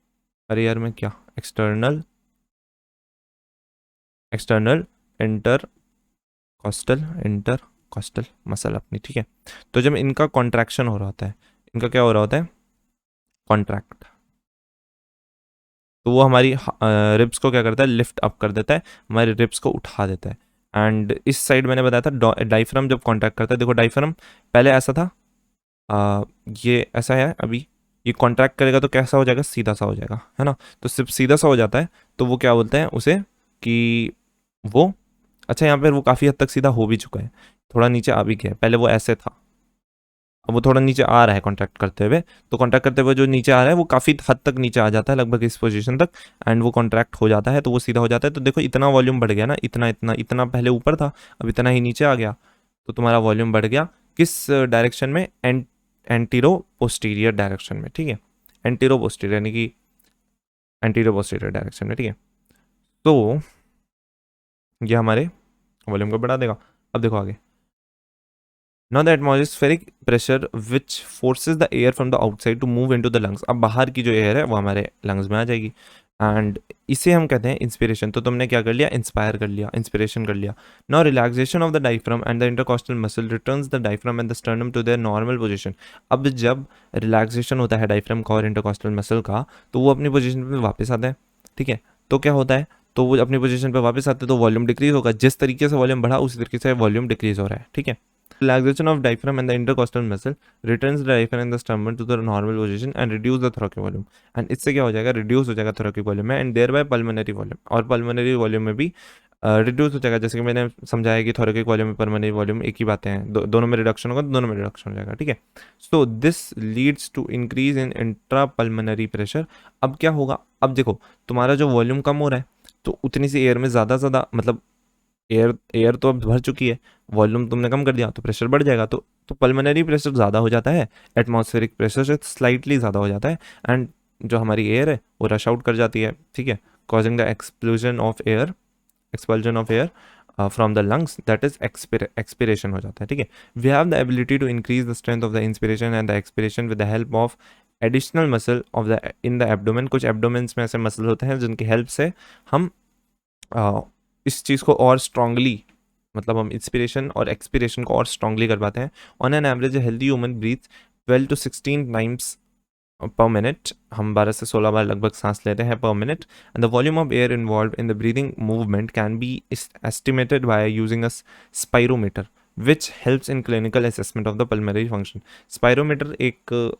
अरे यार मैं क्या, एक्सटर्नल एक्सटर्नल इंटरकॉस्टल मसल अपनी, ठीक है। तो जब इनका कॉन्ट्रैक्शन हो रहा होता है, इनका क्या हो रहा होता है? कॉन्ट्रैक्ट, तो वो हमारी रिब्स को क्या करता है? लिफ्ट अप कर देता है, हमारे रिब्स को उठा देता है। एंड इस साइड मैंने बताया था डायफ्राम जब कॉन्ट्रैक्ट करता है, देखो डायफ्राम पहले ऐसा था, ये ऐसा है, अभी ये कॉन्ट्रैक्ट करेगा तो कैसा हो जाएगा? सीधा सा हो जाएगा, है ना। तो सिर्फ सीधा सा हो जाता है तो वो क्या बोलते हैं उसे कि वो, अच्छा यहाँ पर वो काफ़ी हद तक सीधा हो भी चुका है, थोड़ा नीचे आ भी गया है, पहले वो ऐसे था, अब वो थोड़ा नीचे आ रहा है कॉन्ट्रैक्ट करते हुए। तो कॉन्ट्रैक्ट करते हुए जो नीचे आ रहा है वो काफ़ी हद तक नीचे आ जाता है, लगभग इस पोजीशन तक, एंड वो कॉन्ट्रैक्ट हो जाता है तो वो सीधा हो जाता है। तो देखो इतना वॉल्यूम बढ़ गया ना, इतना इतना इतना पहले ऊपर था, अब इतना ही नीचे आ गया, तो तुम्हारा वॉल्यूम बढ़ गया किस डायरेक्शन में? एंटीरो पोस्टीरियर डायरेक्शन में, ठीक है। एंटीरो पोस्टीरियर यानी कि एंटीरो पोस्टीरियर डायरेक्शन में, ठीक है। तो ये हमारे वॉल्यूम को बढ़ा देगा। अब देखो आगे, Now the atmospheric pressure which forces the air from the outside to move into the lungs, अब बाहर की जो एयर है वो हमारे लंग्स में आ जाएगी, एंड इसे हम कहते हैं इंस्पिरेशन। तो तुमने क्या कर लिया? इंस्पायर कर लिया, इंस्पिरेशन कर लिया। Now relaxation of the diaphragm and the intercostal muscle returns the diaphragm and the sternum to their normal position. अब जब रिलैक्सेशन होता है डायफ्राम का और इंटरकॉस्टल मसल का, तो वो अपनी पोजीशन पे वापस आता है, ठीक है। तो क्या होता है? तो वो अपनी पोजीशन पे वापस आते हैं तो वॉल्यूम डिक्रीज होगा, जिस तरीके से वॉल्यूम बढ़ा उसी तरीके से वॉल्यूम डिक्रीज हो रहा है, ठीक है। Relaxation of diaphragm and the intercostal muscle returns the diaphragm and the sternum to the normal position and reduce the thoracic volume. And इससे क्या हो जाएगा? रिड्यूस हो जाएगा thoracic volume में, and thereby pulmonary volume, और pulmonary volume में भी रिड्यूस हो जाएगा। जैसे कि मैंने समझाया कि thoracic volume में pulmonary volume एक ही बातें हैं, दोनों में रिडक्शन होगा तो दोनों में रिडक्शन हो जाएगा, ठीक है। So this leads to increase in intra pulmonary pressure. अब क्या होगा? अब देखो तुम्हारा जो वॉल्यूम कम हो रहा है तो उतनी सी एयर में ज़्यादा मतलब एयर तो अब भर चुकी है, वॉल्यूम तुमने कम कर दिया तो प्रेशर बढ़ जाएगा, तो पल्मोनरी प्रेशर ज़्यादा हो जाता है, एटमॉस्फेरिक प्रेशर से स्लाइटली ज़्यादा हो जाता है, एंड जो हमारी एयर है वो रश आउट कर जाती है, ठीक है, causing the explosion of air, expulsion of air from the lungs, that is expiration हो जाता है, ठीक है। We have the ability to increase the strength of the inspiration and the expiration with the help of additional muscle of the in the abdomen. कुछ abdomens में ऐसे muscle होते हैं जिनकी हेल्प से हम इस चीज़ को और स्ट्रांगली, मतलब हम इंस्पिरेशन और एक्सपिरेशन को और स्ट्रांगली कर पाते हैं। On an average healthy human breathe 12 to 16 times per minute, हम 12 से 16 बार लगभग सांस लेते हैं पर minute, and the volume of air involve in the breathing movement can be estimated by using a spirometer which helps in clinical assessment of the pulmonary function. Spirometer एक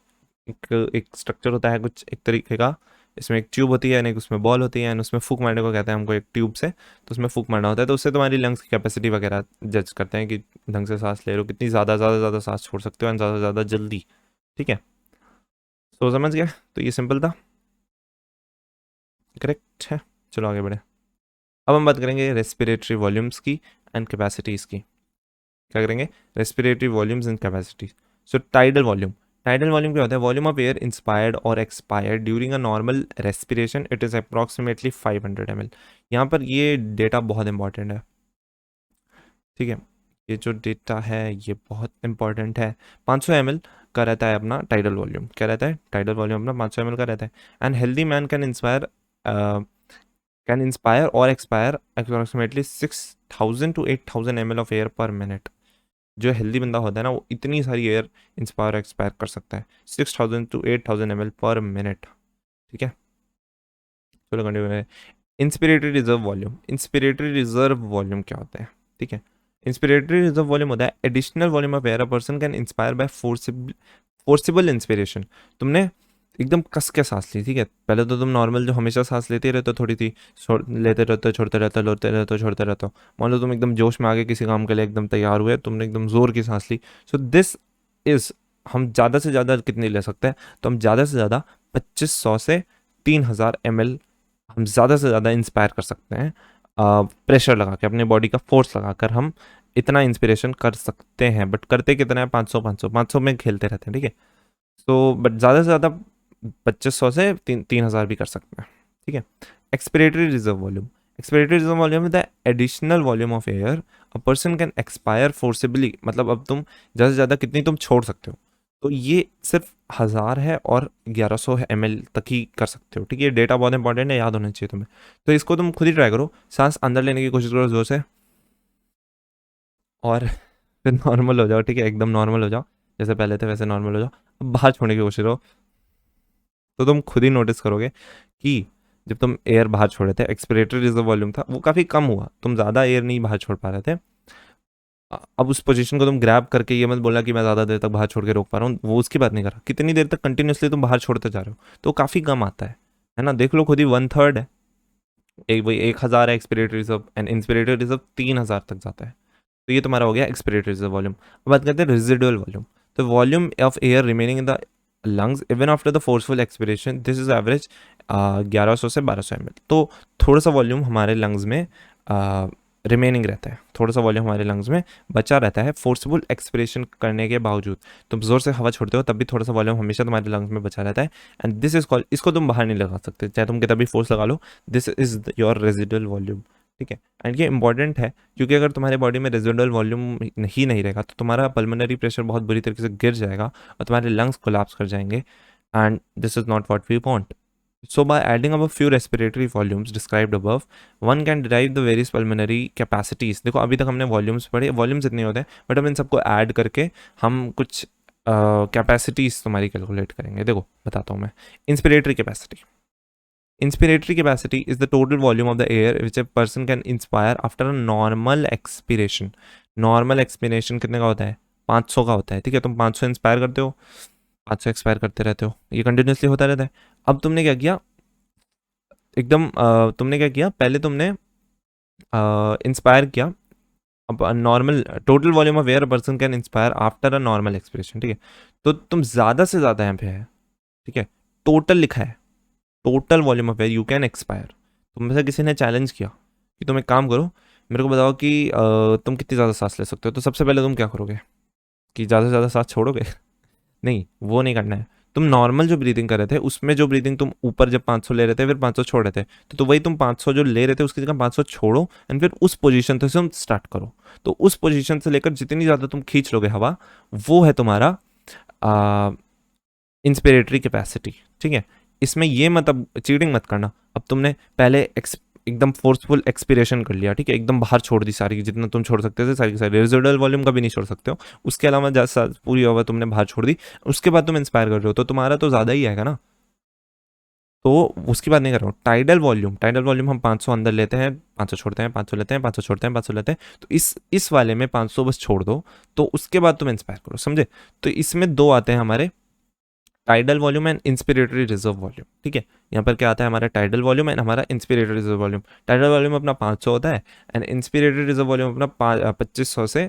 structure होता है कुछ एक तरीके का, इसमें एक ट्यूब होती है यानी उसमें बॉल होती है एंड उसमें फूक मारने को कहते हैं हमको, एक ट्यूब से, तो उसमें फूक मारना होता है, तो उससे तुम्हारी लंग्स की कैपेसिटी वगैरह जज करते हैं कि ढंग से सांस ले रहे हो, कितनी ज़्यादा सांस छोड़ सकते हो एंड ज़्यादा जल्दी, ठीक है। तो समझ गया, तो ये सिंपल था, करेक्ट है। चलो आगे बढ़े, अब हम बात करेंगे रेस्पिरेटरी वॉल्यूम्स की एंड कैपेसिटीज़ की। क्या करेंगे? Respiratory volumes and capacities. So tidal volume, tidal volume क्या होता है? वॉल्यूम ऑफ एयर इंस्पायर्ड और expired during a normal respiration, it is approximately 500 ml। यहाँ पर ये डेटा बहुत इंपॉर्टेंट है, ठीक है, ये जो डेटा है ये बहुत इंपॉर्टेंट है। 500 ml का रहता है अपना टाइडल वॉल्यूम, क्या रहता है? टाइडल वॉल्यूम अपना 500 ml का रहता है। And healthy man can inspire or expire approximately 6000 to 8000 ml of air per minute. जो हेल्दी बंदा होता है ना वो इतनी सारी एयर इंस्पायर एक्सपायर कर सकता है, 6000 to 8000 ml पर मिनट, ठीक है। चलो कंटिन्यू करें। Inspiratory reserve volume, inspiratory reserve volume क्या होता है? ठीक है, इंस्पिरेटरी रिजर्व वॉल्यूम होता है additional volume of air a person can inspire by forcible inspiration. तुमने एकदम कस के सांस ली, ठीक है। पहले तो तुम नॉर्मल जो हमेशा सांस लेते रहते हो थोड़ी थी, लेते रहते हो, छोड़ते रहते हो, लेते रहते हो, छोड़ते रहते हो। मान लो तुम एकदम जोश में आगे किसी काम के लिए एकदम तैयार हुए, तुमने एकदम जोर की सांस ली। सो दिस इज, हम ज़्यादा से ज़्यादा कितनी ले सकते हैं, तो हम ज़्यादा से ज़्यादा 2500 से 3000 ml हम ज़्यादा से ज़्यादा इंस्पायर कर सकते हैं। प्रेशर लगा के, अपने बॉडी का फोर्स लगाकर हम इतना इंस्पिरेशन कर सकते हैं। बट करते कितना है, 500 500 500 में खेलते रहते हैं, ठीक है। तो बट ज़्यादा से ज़्यादा 2500 से 3000 भी कर सकते हैं, ठीक है। Expiratory reserve volume, expiratory reserve volume is the additional volume of air a person can expire forcibly. मतलब अब तुम ज़्यादा से ज़्यादा कितनी तुम छोड़ सकते हो, तो ये सिर्फ 1000 है और 1100 ml तक ही कर सकते हो, ठीक है। डेटा बहुत इंपॉर्टेंट है, याद होना चाहिए तुम्हें। तो इसको तुम खुद ही ट्राई करो, सांस अंदर लेने की कोशिश करो जोर से, और फिर नॉर्मल हो जाओ, ठीक है, एकदम नॉर्मल हो जाओ, जैसे पहले थे वैसे नॉर्मल हो जाओ। अब बाहर छोड़ने की कोशिश करो, तो तुम खुद ही नोटिस करोगे कि जब तुम एयर बाहर छोड़े थे, एक्सपिरेटरी रिजर्व वॉल्यूम था वो काफ़ी कम हुआ, तुम ज़्यादा एयर नहीं बाहर छोड़ पा रहे थे। अब उस पोजीशन को तुम ग्रैब करके ये मत बोला कि मैं ज़्यादा देर तक बाहर छोड़ के रोक पा रहा हूँ, वो उसकी बात नहीं कर रहा, कितनी देर तक कंटिन्यूसली तुम बाहर छोड़ते जा रहे हो, तो काफ़ी कम आता है ना। देख लो खुद ही, 1/3 है, एक वही 1000 है expiratory reserve, and inspiratory reserve 3000 तक जाता है। तो ये तुम्हारा हो गया एक्सपिरेटरी रिजर्व वॉल्यूम। अब बात करते हैं रेजिडुअल वॉल्यूम। तो volume of air remaining in the lungs even after the forceful expiration, this is average 1100 से 1200 ml। तो थोड़ा सा वॉल्यूम हमारे लंग्स में रिमेनिंग रहता है, थोड़ा सा वॉल्यूम हमारे लंग्स में बचा रहता है फोर्सफुल एक्सपिरेशन करने के बावजूद। तुम जोर से हवा छोड़ते हो तब भी थोड़ा सा वॉल्यूम हमेशा तुम्हारे लंग्स में बचा रहता है, एंड दिस इज कॉल्ड, इसको तुम बाहर नहीं लगा सकते चाहे तुम कितना भी फोर्स लगा लो, this is your residual volume, ठीक है। एंड ये इंपॉर्टेंट है क्योंकि अगर तुम्हारे बॉडी में रेजिडुअल वॉल्यूम ही नहीं रहेगा तो तुम्हारा पल्मोनरी प्रेशर बहुत बुरी तरीके से गिर जाएगा और तुम्हारे लंग्स कोलैप्स कर जाएंगे, and this is not what we want. So by adding up a few respiratory volumes described above, one can derive the various pulmonary capacities। देखो अभी तक हमने वॉल्यूम्स पढ़े, वॉल्यूम्स इतने होते हैं, बट हम इन सबको ऐड करके हम कुछ कैपेसिटीज तुम्हारी कैलकुलेट करेंगे। देखो बताता हूँ मैं। Inspiratory capacity, inspiratory capacity is the total volume of the air which a person can inspire after a normal expiration। normal expiration कितने का होता है, 500 का होता है, ठीक है। तुम 500 इंस्पायर करते हो, 500 एक्सपायर करते रहते हो, ये कंटिन्यूसली होता रहता है। अब तुमने क्या किया, एकदम तुमने क्या किया, पहले तुमने इंस्पायर किया। अब normal total volume of air person can inspire after a normal expiration, ठीक है। तो तुम ज़्यादा से ज़्यादा यहाँ पे है, ठीक है, टोटल लिखा है, total volume of air you can expire. तुम में से किसी ने चैलेंज किया कि तुम एक काम करो, मेरे को बताओ कि तुम कितनी ज़्यादा सांस ले सकते हो, तो सबसे पहले तुम क्या करोगे कि ज़्यादा से ज़्यादा सांस छोड़ोगे? नहीं, वो नहीं करना है। तुम नॉर्मल जो ब्रीदिंग कर रहे थे उसमें जो ब्रीदिंग तुम ऊपर जब 500 ले रहे थे फिर 500 छोड़ रहे थे, तो वही तुम 500 जो ले रहे थे उसकी जगह 500 छोड़ो, एंड फिर उस पोजीशन से तुम स्टार्ट करो। तो उस पोजीशन से लेकर जितनी ज़्यादा तुम खींच लोगे हवा, वो है तुम्हारा इंस्पिरेटरी कैपेसिटी, ठीक है। इसमें ये मतलब चीटिंग मत करना। अब तुमने पहले एकदम फोर्सफुल एक्सपिरेशन कर लिया, ठीक है, एकदम बाहर छोड़ दी सारी, जितना तुम छोड़ सकते थे सारी की सारी, रेजिडुअल वॉल्यूम का भी नहीं छोड़ सकते हो, उसके अलावा पूरी हवा तुमने बाहर छोड़ दी, उसके बाद तुम इंस्पायर कर रहे हो, तो तुम्हारा तो ज़्यादा ही आएगा ना। तो उसकी बात नहीं कर रहा हूँ। टाइडल वॉल्यूम, टाइडल वॉल्यूम हम 500 अंदर लेते हैं, 500 छोड़ते हैं, 500 लेते हैं, 500 छोड़ते हैं, 500 लेते हैं, तो इस वाले में 500 बस छोड़ दो, तो उसके बाद तुम इंस्पायर करो, समझे। तो इसमें दो आते हैं हमारे, tidal volume and inspiratory reserve volume, ठीक है। यहाँ पर क्या आता है, हमारा टाइडल वॉल्यूम एंड हमारा inspiratory reserve volume. Tidal volume अपना 500 होता है एंड इंस्पिरेटरी रिजर्व वॉल्यूम अपना 2500 से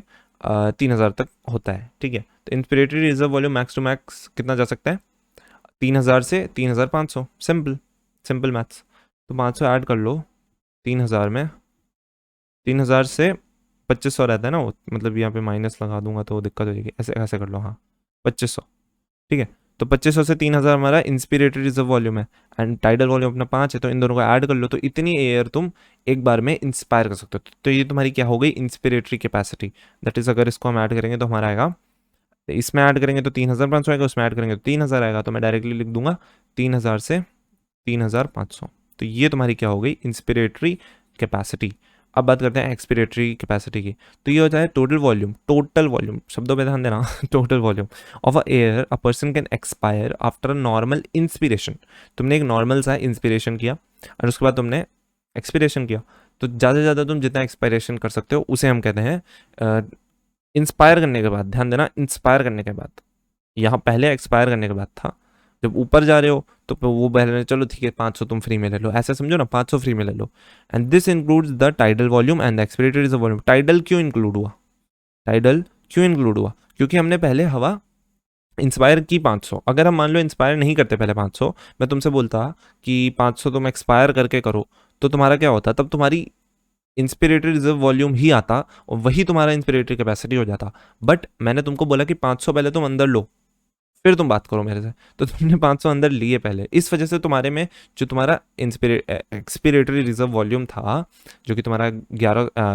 3000 तक होता है, ठीक है। तो inspiratory reserve volume max to max कितना जा सकता है, 3000 से 3500, सिंपल सिंपल मैथ्स। तो 500 ऐड कर लो 3000 में, 3000 से 2500 रहता है ना वो, मतलब यहाँ पे माइनस लगा दूंगा तो दिक्कत हो जाएगी, ऐसे ऐसे कर लो, हाँ 2500, ठीक है। तो 2500 से 3000 हमारा इंस्पिरेटरी रिजर्व वॉल्यूम है एंड टाइडल वॉल्यूम अपना 5 है, तो इन दोनों को ऐड कर लो, तो इतनी एयर तुम एक बार में इंस्पायर कर सकते हो। तो ये तुम्हारी क्या हो गई, इंस्पिरेटरी कैपेसिटी। दैट इज, अगर इसको हम ऐड करेंगे तो हमारा आएगा, इसमें ऐड करेंगे तो 3500 आएगा, उसमें ऐड करेंगे तो 3000 आएगा, तो मैं डायरेक्टली लिख दूंगा 3000 से 3500। तो ये तुम्हारी क्या हो गई, इंस्पिरेटरी कैपेसिटी। अब बात करते हैं एक्सपिरेटरी कैपेसिटी की। तो ये होता है टोटल वॉल्यूम, टोटल वॉल्यूम शब्दों पे ध्यान देना total volume of a air a person can expire after a normal inspiration. तुमने एक नॉर्मल सा इंस्पिरेशन किया और उसके बाद तुमने एक्सपिरेशन किया, तो ज़्यादा से ज़्यादा तुम जितना एक्सपायरेशन कर सकते हो उसे हम कहते हैं इंस्पायर करने के बाद। ध्यान देना, इंस्पायर करने के बाद, यहाँ पहले एक्सपायर करने के बाद था, जब ऊपर जा रहे हो तो वो पहले चलो ठीक है 500 तुम फ्री में ले लो, ऐसा समझो ना, 500 फ्री में ले लो। And this includes the tidal volume and the expiratory reserve volume. Tidal क्यों इंक्लूड हुआ? टाइडल क्यों इंक्लूड हुआ? क्योंकि हमने पहले हवा इंस्पायर की 500। अगर हम मान लो इंस्पायर नहीं करते पहले 500, मैं तुमसे बोलता कि 500 तुम एक्सपायर करके करो, तो तुम्हारा क्या होता? तब तुम्हारी इंस्पिरेटरी रिजर्व वॉल्यूम ही आता और वही तुम्हारा इंस्पिरेटरी कैपेसिटी हो जाता। बट मैंने तुमको बोला कि 500 पहले तुम अंदर लो, फिर तुम बात करो मेरे से, तो तुमने 500 अंदर लिए पहले, इस वजह से तुम्हारे में जो तुम्हारा एक्सपिरेटरी रिजर्व वॉल्यूम था, जो कि तुम्हारा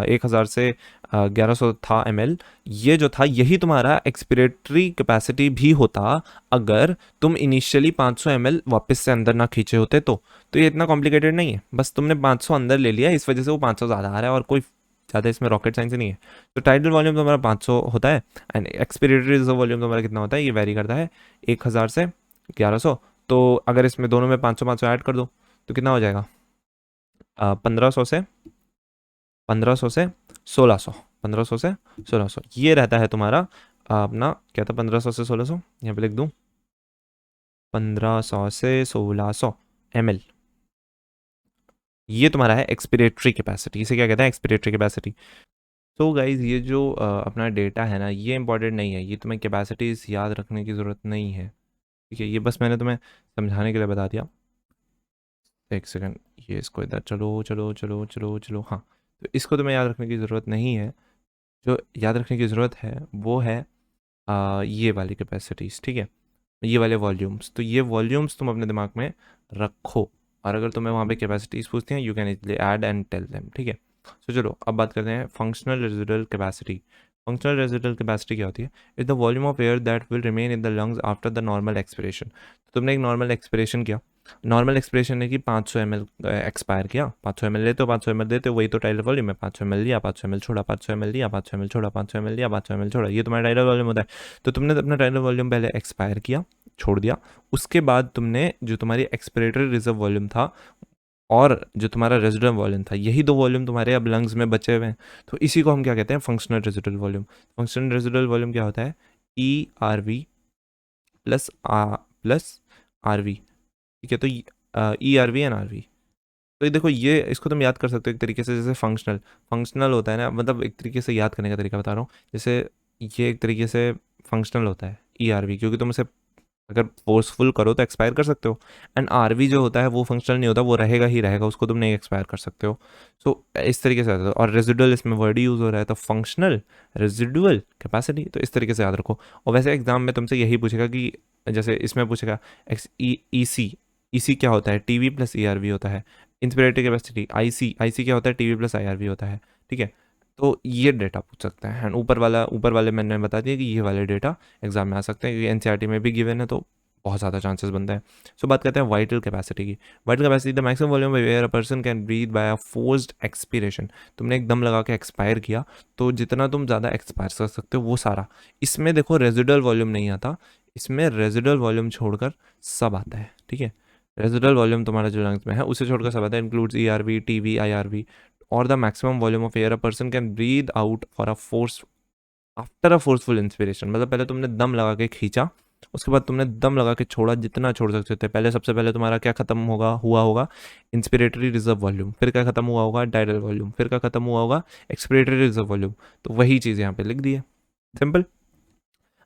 1000 से 1100 था ml, ये जो था यही तुम्हारा एक्सपिरेटरी कैपेसिटी भी होता अगर तुम इनिशियली 500 ml वापस से अंदर ना खींचे होते तो ये इतना कॉम्प्लिकेटेड नहीं है, बस तुमने 500 अंदर ले लिया, इस वजह से वो 500 ज़्यादा आ रहा है, और कोई ज़्यादा इसमें रॉकेट साइंस नहीं है। तो टाइडल वॉल्यूम तुम्हारा 500 होता है एंड एक्सपिरेटरी रिजर्व वॉल्यूम तुम्हारा कितना होता है, ये वेरी करता है 1000 से 1100। तो अगर इसमें दोनों में 500 500 ऐड कर दो तो कितना हो जाएगा? 1500 से 1600, 1500 से 1600 ये रहता है तुम्हारा अपना, क्या था 1500 से 1600, यहाँ पे लिख दूँ 1500 से 1600 ml, ये तुम्हारा है एक्सपिरेटरी कैपेसिटी। इसे क्या कहते हैं? Expiratory capacity. तो गाइज ये जो अपना डेटा है ना, ये इंपॉर्टेंट नहीं है, ये तुम्हें कैपेसिटीज याद रखने की ज़रूरत नहीं है, ठीक है? ये बस मैंने तुम्हें समझाने के लिए बता दिया। एक सेकंड, ये इसको इधर चलो चलो चलो चलो चलो, हाँ, तो इसको तुम्हें याद रखने की ज़रूरत नहीं है। जो याद रखने की ज़रूरत है वो है ये वाली कैपेसिटीज़, ठीक है, ये वाले वॉल्यूम्स। तो ये वॉल्यूम्स तुम अपने दिमाग में रखो, और अगर तुम्हें वहाँ पे कैपेसिटीज़ पूछती हैं, you can easily add and tell them, ठीक है? तो चलो अब बात करते हैं functional residual capacity. Functional residual capacity क्या होती है? Is the volume of air that will remain in the lungs after the normal expiration. तो तुमने एक नॉर्मल एक्सपिरेशन किया, नॉर्मल एक्सपिरेशन है कि 500 ml एक्सपायर किया, 500 ml लेते हो, 500 ml देते हो, वही तो टाइडल वॉल्यूम है। 500 ml लिया, 500 ml छोड़ा, 500 ml लिया, 500 ml छोड़ा, 500 ml लिया, 500 ml छोड़ा, ये तुम्हारा टाइडल वॉल्यूम होता है। तो तुमने अपना टाइडल वॉल्यूम पहले एक्सपायर किया, छोड़ दिया, उसके बाद तुमने जो तुम्हारी एक्सपिरेटरी रिजर्व वॉल्यूम था और जो तुम्हारा रेजिडुअल वॉल्यूम था, यही दो वॉल्यूम तुम्हारे अब लंग्स में बचे हुए हैं, तो इसी को हम क्या कहते हैं? Functional residual volume. Functional residual volume क्या होता है? E R V plus R V, ठीक है? तो E R V and R V, तो ये देखो, ये इसको तुम याद कर सकते हो एक तरीके से, जैसे फंक्शनल फंक्शनल होता है ना, मतलब एक तरीके से याद करने का तरीका बता रहा हूँ, जैसे ये एक तरीके से फंक्शनल होता है ई आर वी, क्योंकि तुम इसे अगर फोर्सफुल करो तो एक्सपायर कर सकते हो। एंड आर वी जो होता है वो फंक्शनल नहीं होता, वो रहेगा ही रहेगा, उसको तुम नहीं एक्सपायर कर सकते हो। सो इस तरीके से आता है। और रेजिडुअल इसमें वर्ड यूज़ हो रहा है, तो फंक्शनल रेजिडुअल कैपेसिटी, तो इस तरीके से याद रखो। और वैसे एग्जाम में तुमसे यही पूछेगा कि जैसे इसमें पूछेगा एक्स ई सी क्या होता है? T V plus E R V होता है। इंस्पिरेटरी कैपेसिटी आई सी क्या होता है? T V plus I R V होता है, ठीक है? तो ये डेटा पूछ सकते हैं। एंड ऊपर वाले मैंने बता दिया कि ये वाले डेटा एग्जाम में आ सकते हैं, क्योंकि एनसीईआरटी में भी गिवन है, तो बहुत ज़्यादा चांसेस बनते हैं। सो बात करते हैं वाइटल कैपेसिटी की। Vital capacity the maximum volume where a person can breathe by a forced expiration. तुमने एक दम लगा के एक्सपायर किया, तो जितना तुम ज़्यादा एक्सपायर कर सकते हो वो सारा। इसमें देखो रेजिडुअल वॉल्यूम नहीं आता, इसमें रेजिडुअल वॉल्यूम छोड़कर सब आता है, ठीक है? रेजिडुअल वॉल्यूम तुम्हारा जो लंग्स में है उसे छोड़कर सब आता है, includes E R V, T V, I R V. और the maximum volume of air a person can breathe out for a force after a forceful inspiration. मतलब पहले तुमने दम लगा के खींचा, उसके बाद तुमने दम लगा के छोड़ा, जितना छोड़ सकते थे। पहले सबसे पहले तुम्हारा क्या खत्म हुआ होगा? Inspiratory reserve volume. फिर क्या खत्म हुआ होगा? Tidal volume. फिर क्या खत्म हुआ होगा? Expiratory reserve volume. तो वही चीज़ यहाँ पे लिख दी है, सिंपल।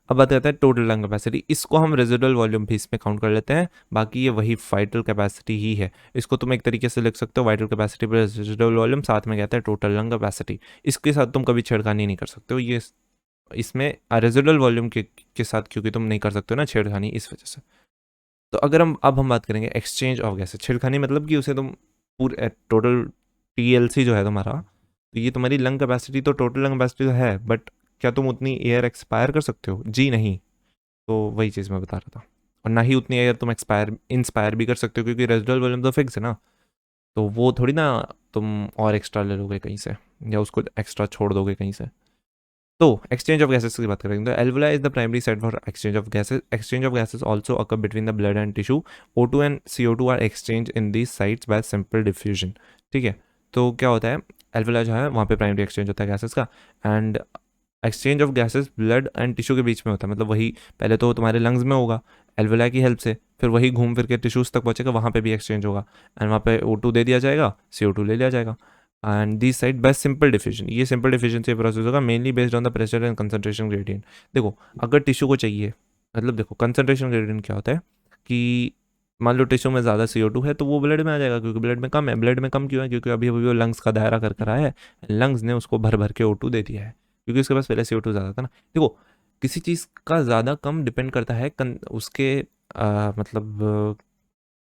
अब बात करते हैं टोटल लंग कैपेसिटी। इसको हम रेजिडुअल वॉल्यूम भी इसमें काउंट कर लेते हैं, बाकी ये वही वाइटल कैपेसिटी ही है। इसको तुम एक तरीके से लिख सकते हो vital capacity plus residual volume, साथ में कहते हैं टोटल लंग कैपेसिटी। इसके साथ तुम कभी छेड़खानी नहीं कर सकते हो, ये इसमें रेजिडुअल वॉल्यूम के साथ क्योंकि तुम नहीं कर सकते हो ना छेड़खानी, इस वजह से। तो अगर हम बात करेंगे एक्सचेंज ऑफ गैसेस, छेड़खानी मतलब कि उसे तुम पूरे टोटल टीएलसी जो है तुम्हारा, तो ये तुम्हारी लंग कैपेसिटी, तो टोटल लंग कैपेसिटी तो है, बट क्या तुम उतनी एयर एक्सपायर कर सकते हो? जी नहीं। तो वही चीज़ मैं बता रहा था। और ना ही उतनी एयर तुम इंस्पायर भी कर सकते हो, क्योंकि रेजिडुअल वॉल्यूम तो फिक्स है ना, तो वो थोड़ी ना तुम और एक्स्ट्रा ले लोगे कहीं से, या उसको एक्स्ट्रा छोड़ दोगे कहीं से। तो एक्सचेंज ऑफ गैसेस की बात करेंगे तो alveola is the primary site for exchange of gases. Exchange of gases also occur between the blood and tissue. O2 and CO2 are exchange in these sites by simple diffusion, ठीक है? तो क्या होता है? एल्वुला जो है वहाँ पे प्राइमरी एक्सचेंज होता है गैसेस का, and exchange of gases blood and tissue के बीच में होता है। मतलब वही पहले तो तुम्हारे लंग्स में होगा एल्वुला की हेल्प से, फिर वही घूम फिर के टिश्यूज़ तक पहुँचेगा, वहाँ पे भी एक्सचेंज होगा एंड वहाँ पे O2 दे दिया जाएगा, CO2 ले लिया जाएगा and this side by simple diffusion. ये सिंपल डिफ्यूजन से प्रोसेस होगा mainly based on the pressure and concentration gradient. देखो अगर टिश्यू को चाहिए, मतलब देखो कंसंट्रेशन ग्रेडियंट क्या होता है कि मान लो टिश्यू में ज़्यादा CO2 है तो वो ब्लड में आ जाएगा, क्योंकि ब्लड में कम है। ब्लड में कम क्यों है? क्योंकि अभी अभी वो लंग्स का दायरा कर कर आया है, लंग्स ने उसको भर भर के O2 दे दिया है, क्योंकि उसके पास पहले CO2 ज़्यादा था ना। देखो किसी चीज़ का ज़्यादा कम डिपेंड करता है उसके मतलब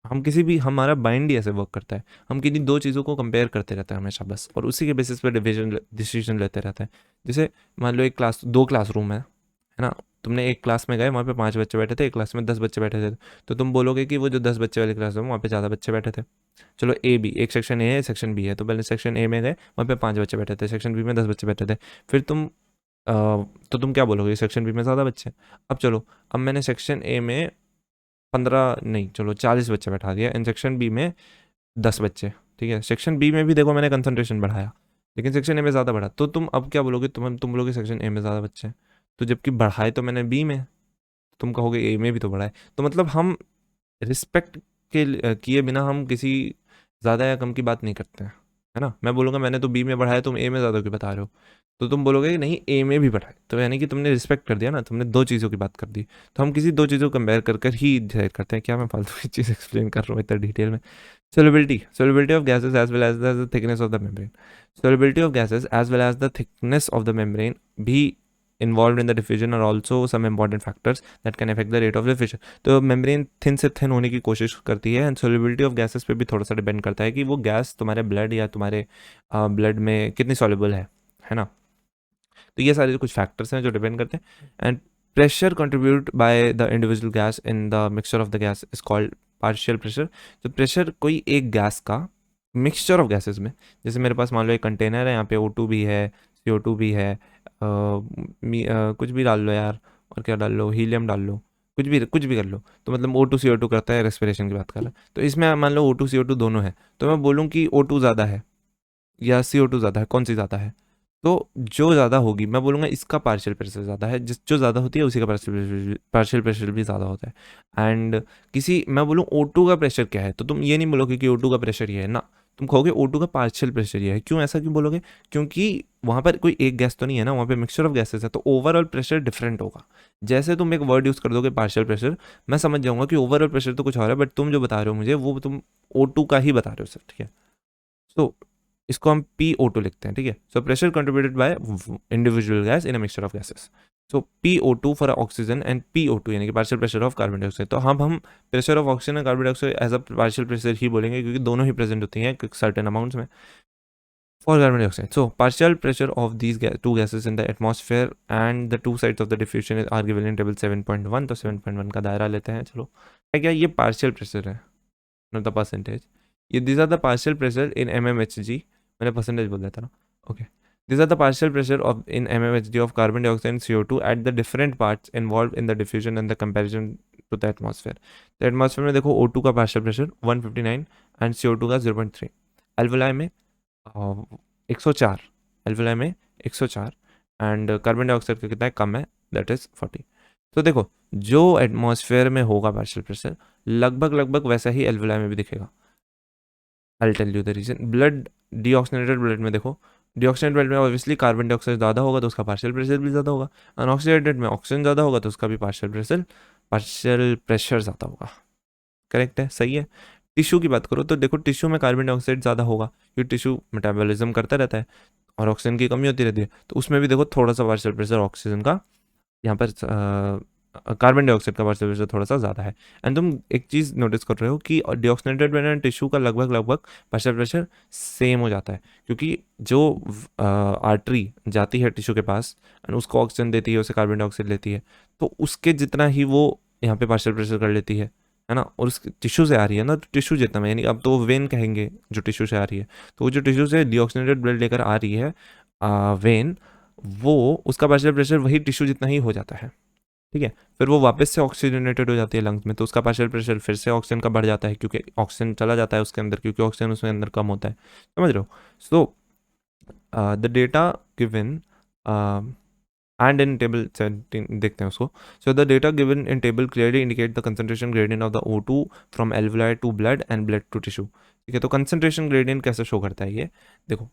हम किसी भी, हमारा माइंड ही ऐसे वर्क करता है, हम किन्हीं दो चीज़ों को कंपेयर करते रहते हैं हमेशा बस, और उसी के बेसिस पे डिसीजन लेते रहते हैं। जैसे मान लो एक क्लास, दो क्लासरूम है ना, तुमने एक क्लास में गए, वहाँ पे 5 बच्चे बैठे थे, एक क्लास में 10 बच्चे बैठे थे, तो तुम बोलोगे कि वो जो 10 बच्चे वाली क्लास है वहाँ पे ज़्यादा बच्चे बैठे थे। चलो ए बी, एक सेक्शन ए है, सेक्शन बी है, तो पहले सेक्शन ए में गए, वहाँ पे 5 बच्चे बैठे थे, सेक्शन बी में 10 बच्चे बैठे थे, फिर तो तुम क्या बोलोगे? सेक्शन बी में ज़्यादा बच्चे। अब चलो, अब मैंने सेक्शन ए में 15 नहीं, चलो 40 बच्चे बैठा दिया, इन सेक्शन बी में 10 बच्चे, ठीक है। सेक्शन बी में भी देखो मैंने कंसंट्रेशन बढ़ाया, लेकिन सेक्शन ए में ज़्यादा बढ़ा, तो तुम अब क्या बोलोगे? तुम बोलोगे सेक्शन ए में ज़्यादा बच्चे हैं, तो जबकि बढ़ाए तो मैंने बी में, तुम कहोगे ए में भी तो बढ़ाए। तो मतलब हम रिस्पेक्ट के किए बिना हम किसी ज़्यादा या कम की बात नहीं करते हैं, है ना। मैं बोलूँगा मैंने तो बी में बढ़ाया, तुम ए में ज़्यादा क्यों बता रहे हो? तो तुम बोलोगे कि नहीं ए में भी बढ़ाए, तो यानी कि तुमने रिस्पेक्ट कर दिया ना, तुमने दो चीज़ों की बात कर दी। तो हम किसी दो चीज़ों को कंपेयर कर कर ही डिसाइड करते हैं। क्या मैं फालतू की चीज़ एक्सप्लेन कर रहा हूँ इतना डिटेल में? Solubility of gases as well as the thickness of the membrane. Solubility of gases as well as the thickness of the membrane be involved in the diffusion are also some important factors that can affect the rate of diffusion. तो membrane thin से thin होने की कोशिश करती है, and solubility of gases पे भी थोड़ा सा डिपेंड करता है कि वो गैस तुम्हारे ब्लड या तुम्हारे ब्लड में कितनी सॉल्युबल है ना। तो ये सारे कुछ फैक्टर्स हैं जो डिपेंड करते हैं। And pressure contribute by the individual gas in the mixture of the gas is called partial pressure. तो प्रेशर कोई एक गैस का मिक्सचर ऑफ गैसेस में, जैसे मेरे पास मान लो एक कंटेनर है, यहाँ पे O2 भी है, CO2 भी है, कुछ भी डाल लो यार, और क्या डाल लो, हीलियम डाल लो, कुछ भी कर लो, तो मतलब O2 CO2 करता है, रेस्पिरेशन की बात कर रहा है। तो इसमें मान लो O2 CO2 दोनों है, तो मैं बोलूँ कि O2 ज़्यादा है या CO2 ज़्यादा है, कौन सी ज़्यादा है? तो जो ज़्यादा होगी मैं बोलूँगा इसका पार्शियल प्रेशर ज़्यादा है, जो ज़्यादा होती है उसी का पार्शियल प्रेशर भी ज़्यादा होता है। एंड किसी, मैं बोलूँ O2 का प्रेशर क्या है, तो तुम ये नहीं बोलोगे कि O2 का प्रेशर ये है ना, तुम कहोगे O2 का पार्शियल प्रेशर ये है। क्यों ऐसा क्यों बोलोगे? क्योंकि वहाँ पर कोई एक गैस तो नहीं है ना, वहाँ पे मिक्सचर ऑफ गैसेस है, तो ओवरऑल प्रेशर डिफरेंट होगा। जैसे तुम एक वर्ड यूज़ कर दोगे पार्शियल प्रेशर, मैं समझ जाऊँगा कि ओवरऑल प्रेशर तो कुछ और है, बट तुम जो बता रहे हो मुझे वो तुम O2 का ही बता रहे हो सर, ठीक है। तो इसको हम PO2 लिखते हैं, ठीक है। So pressure contributed by individual gas in a mixture of gases. So PO2 for oxygen and PO2 यानी कि partial pressure of carbon dioxide. तो हम pressure of oxygen and carbon dioxide as a partial pressure ही बोलेंगे, क्योंकि दोनों ही present होती हैं सर्टेन अमाउंट्स में for carbon dioxide. So partial pressure of these two gases in the atmosphere and the two sides of the diffusion are given in table 7.1. तो 7.1 का दायरा लेते हैं। चलो है क्या, ये पार्शियल प्रेशर है, नॉट द परसेंटेज। ये these are the partial pressure in mmHg, मैंने परसेंटेज बोल दिया था ना, okay. These are the partial pressure of in mmHg of carbon dioxide and CO2 at the different parts involved in the diffusion and the comparison to the atmosphere. तो atmosphere में देखो O2 का partial pressure 159 and CO2 का 0.3। Alveoli में 104, alveoli में 104 and carbon dioxide का कितना है, कम है, दैट इज 40। तो देखो जो एटमॉस्फेयर में होगा पार्शियल प्रेशर लगभग वैसा ही एल्वुलाई में भी दिखेगा। I tell you the reason. Blood, deoxygenated blood में देखो, डीऑक्सीनेटेड ब्लड में ऑब्वियसली कार्बन डाइऑक्साइड ज़्यादा होगा तो उसका पार्शियल प्रेशर भी ज़्यादा होगा। अनऑक्सीडेटेड में ऑक्सीजन ज़्यादा होगा तो उसका भी पार्शियल प्रेशर ज़्यादा होगा। करेक्ट है, सही है। टिश्यू की बात करो तो देखो टिश्यू में कार्बन डाइऑक्साइड ज़्यादा होगा, क्योंकि टिश्यू मेटाबॉलिज्म करता रहता है और ऑक्सीजन की कमी होती रहती है, तो उसमें भी देखो थोड़ा सा पार्शियल प्रेशर ऑक्सीजन का, यहाँ पर कार्बन डाइऑक्साइड का पार्शियल प्रेशर थोड़ा सा ज़्यादा है। एंड तुम एक चीज़ नोटिस कर रहे हो कि डीऑक्सीनेटेड एंड टिश्यू का लगभग पार्शियल प्रेशर सेम हो जाता है, क्योंकि जो आर्टरी जाती है टिश्यू के पास एंड उसको ऑक्सीजन देती है, उसे कार्बन डाइऑक्साइड लेती है, तो उसके जितना ही वो यहाँ पे पार्शियल प्रेशर कर लेती है ना। और उस टिश्यू से आ रही है ना, तो टिश्यू जितना में, यानी अब तो वेन कहेंगे जो टिश्यू से आ रही है, तो वो जो टिश्यू से डीऑक्सीनेटेड ब्लड लेकर आ रही है वेन, वो उसका पार्शियल प्रेशर वही टिश्यू जितना ही हो जाता है, ठीक है। फिर वो वापस से ऑक्सीजनेटेड हो जाती है लंग्स में, तो उसका पार्शियल प्रेशर फिर से ऑक्सीजन का बढ़ जाता है, क्योंकि ऑक्सीजन चला जाता है उसके अंदर, क्योंकि ऑक्सीजन उसमें अंदर कम होता है, समझ रहे हो। So the data given and in table देखते हैं उसको. So the data given in table clearly indicate the concentration gradient of the O2 from alveoli to blood and blood to tissue. ठीक है, तो कंसंट्रेशन ग्रेडियंट कैसे show करता है ये देखो,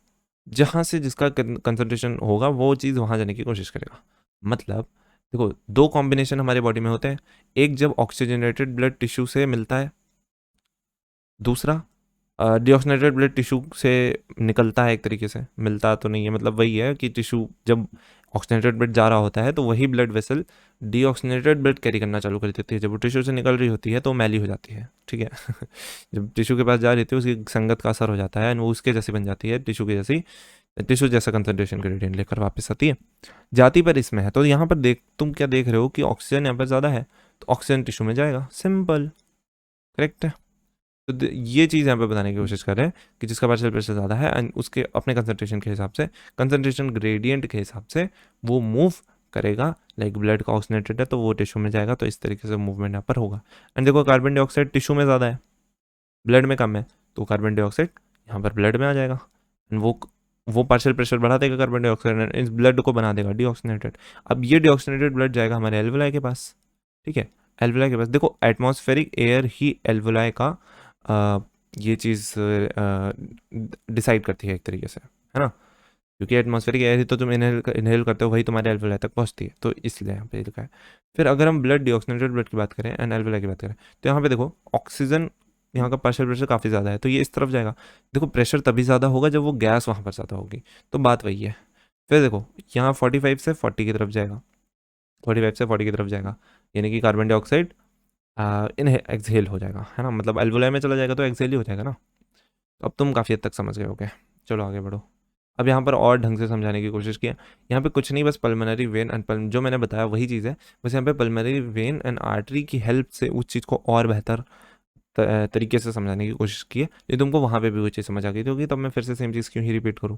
जहाँ से जिसका कंसंट्रेशन होगा वो चीज़ वहाँ जाने की कोशिश करेगा. मतलब देखो, दो कॉम्बिनेशन हमारे बॉडी में होते हैं. एक जब ऑक्सीजनेटेड ब्लड टिश्यू से मिलता है, दूसरा डिऑक्सीनेटेड ब्लड टिश्यू से निकलता है. एक तरीके से मिलता तो नहीं है, मतलब वही है कि टिश्यू जब ऑक्सीजनेटेड ब्लड जा रहा होता है तो वही blood vessel deoxygenated blood carry करना चालू कर देती है. जब वो टिश्यू से निकल रही होती है तो मैली हो जाती है. ठीक है. जब टिश्यू के पास जा रही थी उसकी संगत का असर हो जाता है, वो उसके जैसी बन जाती है, टिश्यू के जैसी, टिश्यू जैसा कंसंट्रेशन ग्रेडियंट लेकर वापस आती है. जाति पर इसमें है, तो यहाँ पर तुम क्या देख रहे हो कि ऑक्सीजन यहाँ पर ज़्यादा है तो ऑक्सीजन टिश्यू में जाएगा. सिंपल. करेक्ट है. तो ये चीज़ यहाँ पे बताने की कोशिश कर रहे हैं कि जिसका पार्शियल प्रेशर ज़्यादा है एंड उसके अपने कंसंट्रेशन के हिसाब से, कंसंट्रेशन ग्रेडियंट के हिसाब से वो मूव करेगा. लाइक ब्लड का ऑक्सीजनेटेड है तो वो टिश्यू में जाएगा, तो इस तरीके से मूवमेंट यहाँ पर होगा. एंड देखो, कार्बन डाइऑक्साइड टिश्यू में ज़्यादा है, ब्लड में कम है, तो कार्बन डाइऑक्साइड यहाँ पर ब्लड में आ जाएगा. एंड वो पार्शियल प्रेशर बढ़ा देगा कार्बन डाइऑक्साइड, इस ब्लड को बना देगा डीऑक्सीनेटेड. अब ये डीऑक्सीनेटेड ब्लड जाएगा हमारे एल्वुलाई के पास. ठीक है, एल्वुलाई के पास देखो, एटमॉस्फेरिक एयर ही एल्वुलाई का ये चीज़ डिसाइड करती है एक तरीके से, है ना. क्योंकि एटमॉस्फेरिक एयर ही तो तुम इनहेल करते हो, वही तुम्हारे एल्वुलाई तक पहुंचती है, तो इसलिए यहाँ पे लिखा है. फिर अगर हम ब्लड डीऑक्सीनेटेड ब्लड की बात करें एंड एल्वुलाई की बात करें, तो यहाँ पे देखो ऑक्सीजन, यहाँ का पार्शियल प्रेशर काफ़ी ज़्यादा है तो ये इस तरफ जाएगा. देखो, प्रेशर तभी ज़्यादा होगा जब वो गैस वहाँ पर ज़्यादा होगी, तो बात वही है. फिर देखो, यहाँ 45 से 40 की तरफ जाएगा, 45 से 40 की तरफ जाएगा, यानी कि कार्बन डाइऑक्साइड इन्हें एक्सहेल हो जाएगा, है ना. मतलब एल्वुलाई में चला जाएगा तो एक्सहेल ही हो जाएगा ना. तो अब तुम काफ़ी हद तक समझ गए होगे. चलो आगे बढ़ो. अब यहाँ पर और ढंग से समझाने की कोशिश किया. यहाँ पे कुछ नहीं, बस पल्मोनरी वेन एंड जो मैंने बताया वही चीज़ है, बस यहाँ पे पल्मोनरी वेन एंड आर्टरी की हेल्प से उस चीज़ को और बेहतर तरीके से समझाने की कोशिश की है. ये तुमको वहाँ पे भी वो चीज़ समझ आ गई थी होगी, तब मैं फिर से सेम चीज़ क्यों ही रिपीट करूँ.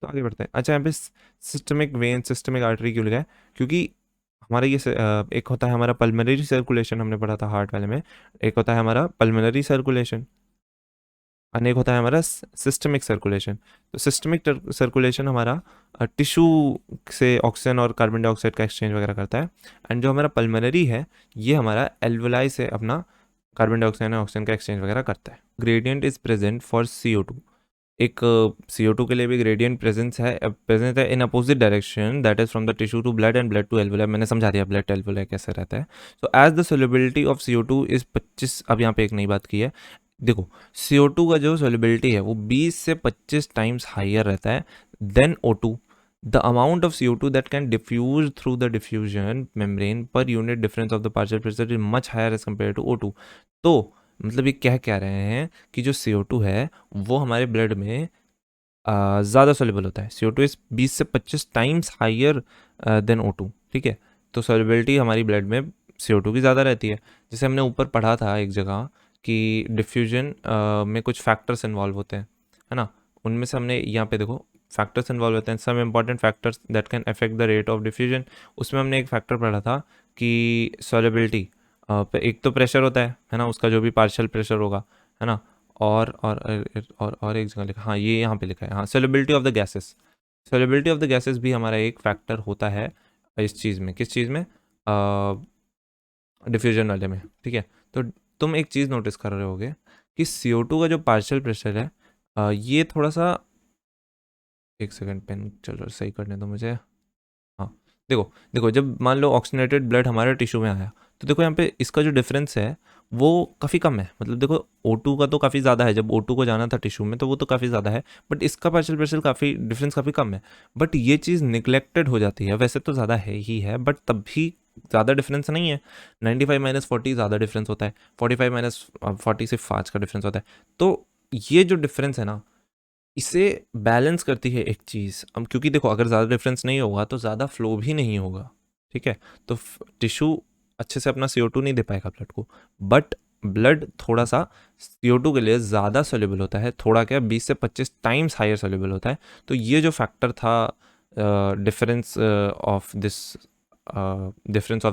तो आगे बढ़ते हैं. अच्छा, यहाँ पे सिस्टमिक वेन, सिस्टमिक आर्टरी क्यों लिखा है, क्योंकि हमारा ये एक होता है हमारा पल्मोनरी सर्कुलेशन, हमने पढ़ा था हार्ट वाले में. एक होता है हमारा पल्मोनरी सर्कुलेशन, अनेक होता है हमारा सिस्टमिक सर्कुलेशन. तो सिस्टमिक सर्कुलेशन हमारा टिश्यू से ऑक्सीजन और कार्बन डाइऑक्साइड का एक्सचेंज वगैरह करता है. एंड जो हमारा पल्मोनरी है ये हमारा एल्वुलाई से अपना कार्बन डाइऑक्साइड और ऑक्सीजन का एक्सचेंज वगैरह करता है. Gradient is present for CO2. एक CO2 के लिए भी ग्रेडियंट प्रेजेंट है in opposite direction, that is from the tissue to blood and blood to alveoli. मैंने समझा दिया ब्लड टू एल्वुलाई कैसे रहता है. So as the solubility of CO2 is 25. अब यहाँ पे एक नई बात की है, देखो CO2 का जो सोल्युबिलिटी है वो 20 से 25 टाइम्स हायर रहता है than O2. The amount of CO2 that can diffuse through the diffusion membrane per unit difference of the partial pressure is much higher as compared to O2. तो मतलब ये कह रहे हैं कि जो CO2 है वो हमारे ब्लड में ज़्यादा सोल्यूबल होता है. CO2 इज 20 से 25 टाइम्स हायर देन O2. ठीक है, तो सोल्युबिलिटी हमारी ब्लड में CO2 की ज़्यादा रहती है. जैसे हमने ऊपर पढ़ा था एक जगह कि डिफ्यूजन में कुछ फैक्टर्स इन्वॉल्व होते हैं, है ना. उनमें से हमने यहाँ पे देखो फैक्टर्स इन्वॉल्व होते हैं, some important factors that can affect the rate of diffusion. उसमें हमने एक फैक्टर पढ़ा था कि सोल्युबिलिटी, एक तो प्रेशर होता है ना, उसका जो भी पार्शियल प्रेशर होगा, है ना. और एक जगह लिखा, हाँ ये यहाँ पे लिखा है, हाँ solubility of the gases. Solubility of the gases भी हमारा एक फैक्टर होता है इस चीज़ में. किस चीज़ में, डिफ्यूजन वाले में. ठीक है, तो तुम एक चीज़ नोटिस कर रहे होगे कि CO2 का जो पार्शियल प्रेशर है, ये थोड़ा सा, एक सेकंड पेन चलो सही करने दो मुझे. हाँ देखो देखो, जब मान लो ऑक्सीजनेटेड ब्लड हमारे टिश्यू में आया तो देखो यहाँ पे इसका जो डिफरेंस है वो काफ़ी कम है. मतलब देखो O2 का तो काफ़ी ज़्यादा है, जब O2 को जाना था टिश्यू में तो वो तो काफ़ी ज़्यादा है, बट इसका पार्शियल प्रेशर काफ़ी डिफरेंस काफ़ी कम है. बट ये चीज़ निगलेक्टेड हो जाती है. वैसे तो ज़्यादा है ही है, बट तब भी ज़्यादा डिफरेंस नहीं है. 95 - 40 ज़्यादा डिफरेंस होता है, 45 - 40 से 5 का डिफरेंस होता है. तो ये जो डिफरेंस है ना, इसे बैलेंस करती है एक चीज़. अब क्योंकि देखो अगर ज़्यादा डिफरेंस नहीं होगा तो ज़्यादा फ्लो भी नहीं होगा. ठीक है, तो टिश्यू अच्छे से अपना CO2 नहीं दे पाएगा ब्लड को. बट ब्लड थोड़ा सा CO2 के लिए ज़्यादा सोल्यूबल होता है, थोड़ा क्या 20 से 25 टाइम्स हायर सोल्यूबल होता है. तो ये जो फैक्टर था difference of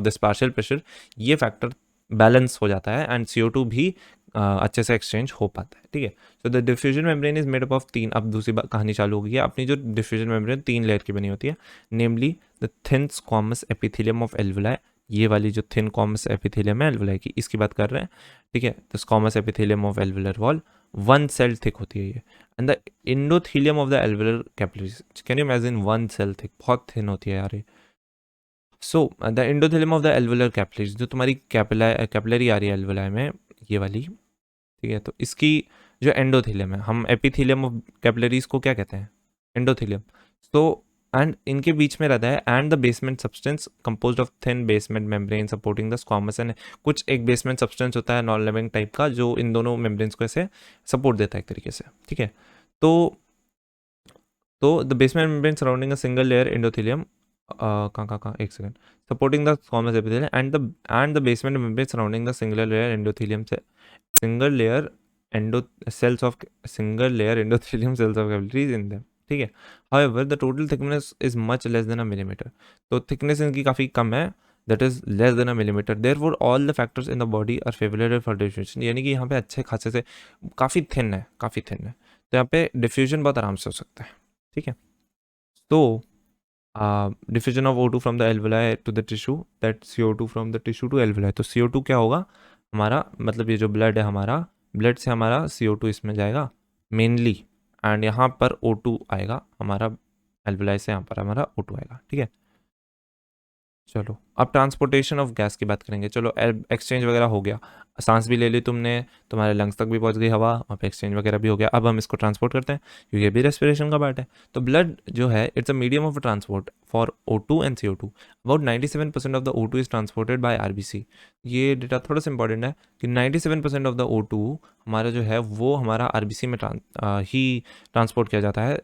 this partial pressure, ये फैक्टर बैलेंस हो जाता है एंड CO2 भी अच्छे से एक्सचेंज हो पाता है, ठीक है। So the diffusion membrane is made up of 3, अब दूसरी कहानी चालू हो गई है। अपनी जो डिफ्यूजन मेम्ब्रेन 3 लेयर की बनी होती है, namely the thin squamous epithelium of alveoli, ये वाली जो थिन स्क्वामस एपिथेलियम है एल्वुलाई की, इसकी बात कर रहे हैं, ठीक है। The squamous epithelium of alveolar wall 1 cell thick होती है ये, and the endothelium of the alveolar capillaries, can you imagine 1 cell thick, बहुत थिन होती है यार ये। So the endothelium of the alveolar capillaries, जो तुम्हारी कैपिलरी आ रही है एल्वुलाई में, ये वाली, ठीक है। तो इसकी जो एंडोथेलियम है, हम एपिथेलियम ऑफ कैपिलरीज को क्या कहते हैं, एंडोथेलियम। तो एंड इनके बीच में रहता है and the basement substance composed of thin basement membrane supporting the squamous, and कुछ एक बेसमेंट सब्सटेंस होता है नॉन लिविंग टाइप का, जो इन दोनों मेम्ब्रेन्स को ऐसे सपोर्ट देता है एक तरीके से, ठीक है। तो the basement membrane surrounding a single layer endothelium, कहाँ एक second, supporting the squamous epithelium and the basement membrane surrounding the single layer endothelium से single layer endo cells of single layer endothelium cells of capillaries in them, ठीक है। however the total thickness is much less than a millimeter, तो thickness इनकी काफ़ी कम है, that is less than a millimeter, therefore all the factors in the body are favorable for diffusion, यानी कि यहाँ पे अच्छे खासे से काफ़ी थिन है, तो यहाँ पे डिफ्यूजन बहुत आराम से हो सकता है, ठीक है। तो diffusion of O2 from the alveoli to the tissue, that CO2 from the tissue to alveoli, तो CO2 क्या होगा हमारा, मतलब ये जो ब्लड है हमारा, ब्लड से हमारा CO2 इसमें जाएगा मेनली, एंड यहाँ पर O2 आएगा हमारा, एल्वुलाई से यहाँ पर हमारा O2 आएगा, ठीक है। चलो अब ट्रांसपोर्टेशन ऑफ गैस की बात करेंगे। चलो एक्सचेंज वगैरह हो गया, सांस भी ले ली तुमने, तुम्हारे लंग्स तक भी पहुंच गई हवा, वहाँ पे एक्सचेंज वगैरह भी हो गया। अब हम इसको ट्रांसपोर्ट करते हैं क्योंकि ये भी रेस्पिरेशन का पार्ट है। तो ब्लड जो है it's a medium of transport for O2 and CO2। About 97% of the O2 is transported by RBC। ये डेटा थोड़ा सा इंपॉर्टेंट है कि 97% ऑफ द O2 हमारा जो है वो हमारा RBC में ही ट्रांसपोर्ट किया जाता है।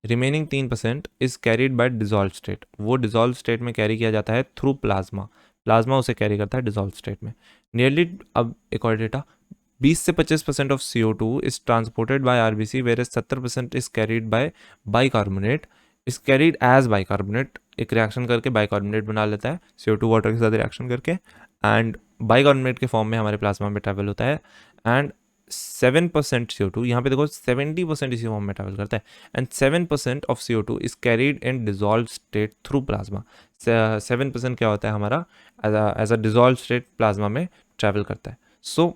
Remaining 3% is carried bye dissolve state, वो डिजॉल्व स्टेट में कैरी किया जाता है थ्रू प्लाज्मा उसे कैरी करता है डिजॉल्व स्टेट में। नियरली, अब एक और डेटा, 20 से 25% of CO2 is transported by RBC, where 70% is carried by bicarbonate, is carried as bicarbonate, एक रिएक्शन करके बाइकार्बोनेट बना लेता है CO2 वाटर के साथ रिएक्शन करके, एंड बाइकार्बोनेट के फॉर्म में हमारे प्लाज्मा में ट्रैवल होता है। एंड 7% CO2, यहाँ पे देखो 70% इसी फॉर्म में ट्रैवल करता है, and 7% of CO2 is carried in dissolve state through plasma. 7% क्या होता है हमारा, as a dissolve state plasma में ट्रैवल करता है। सो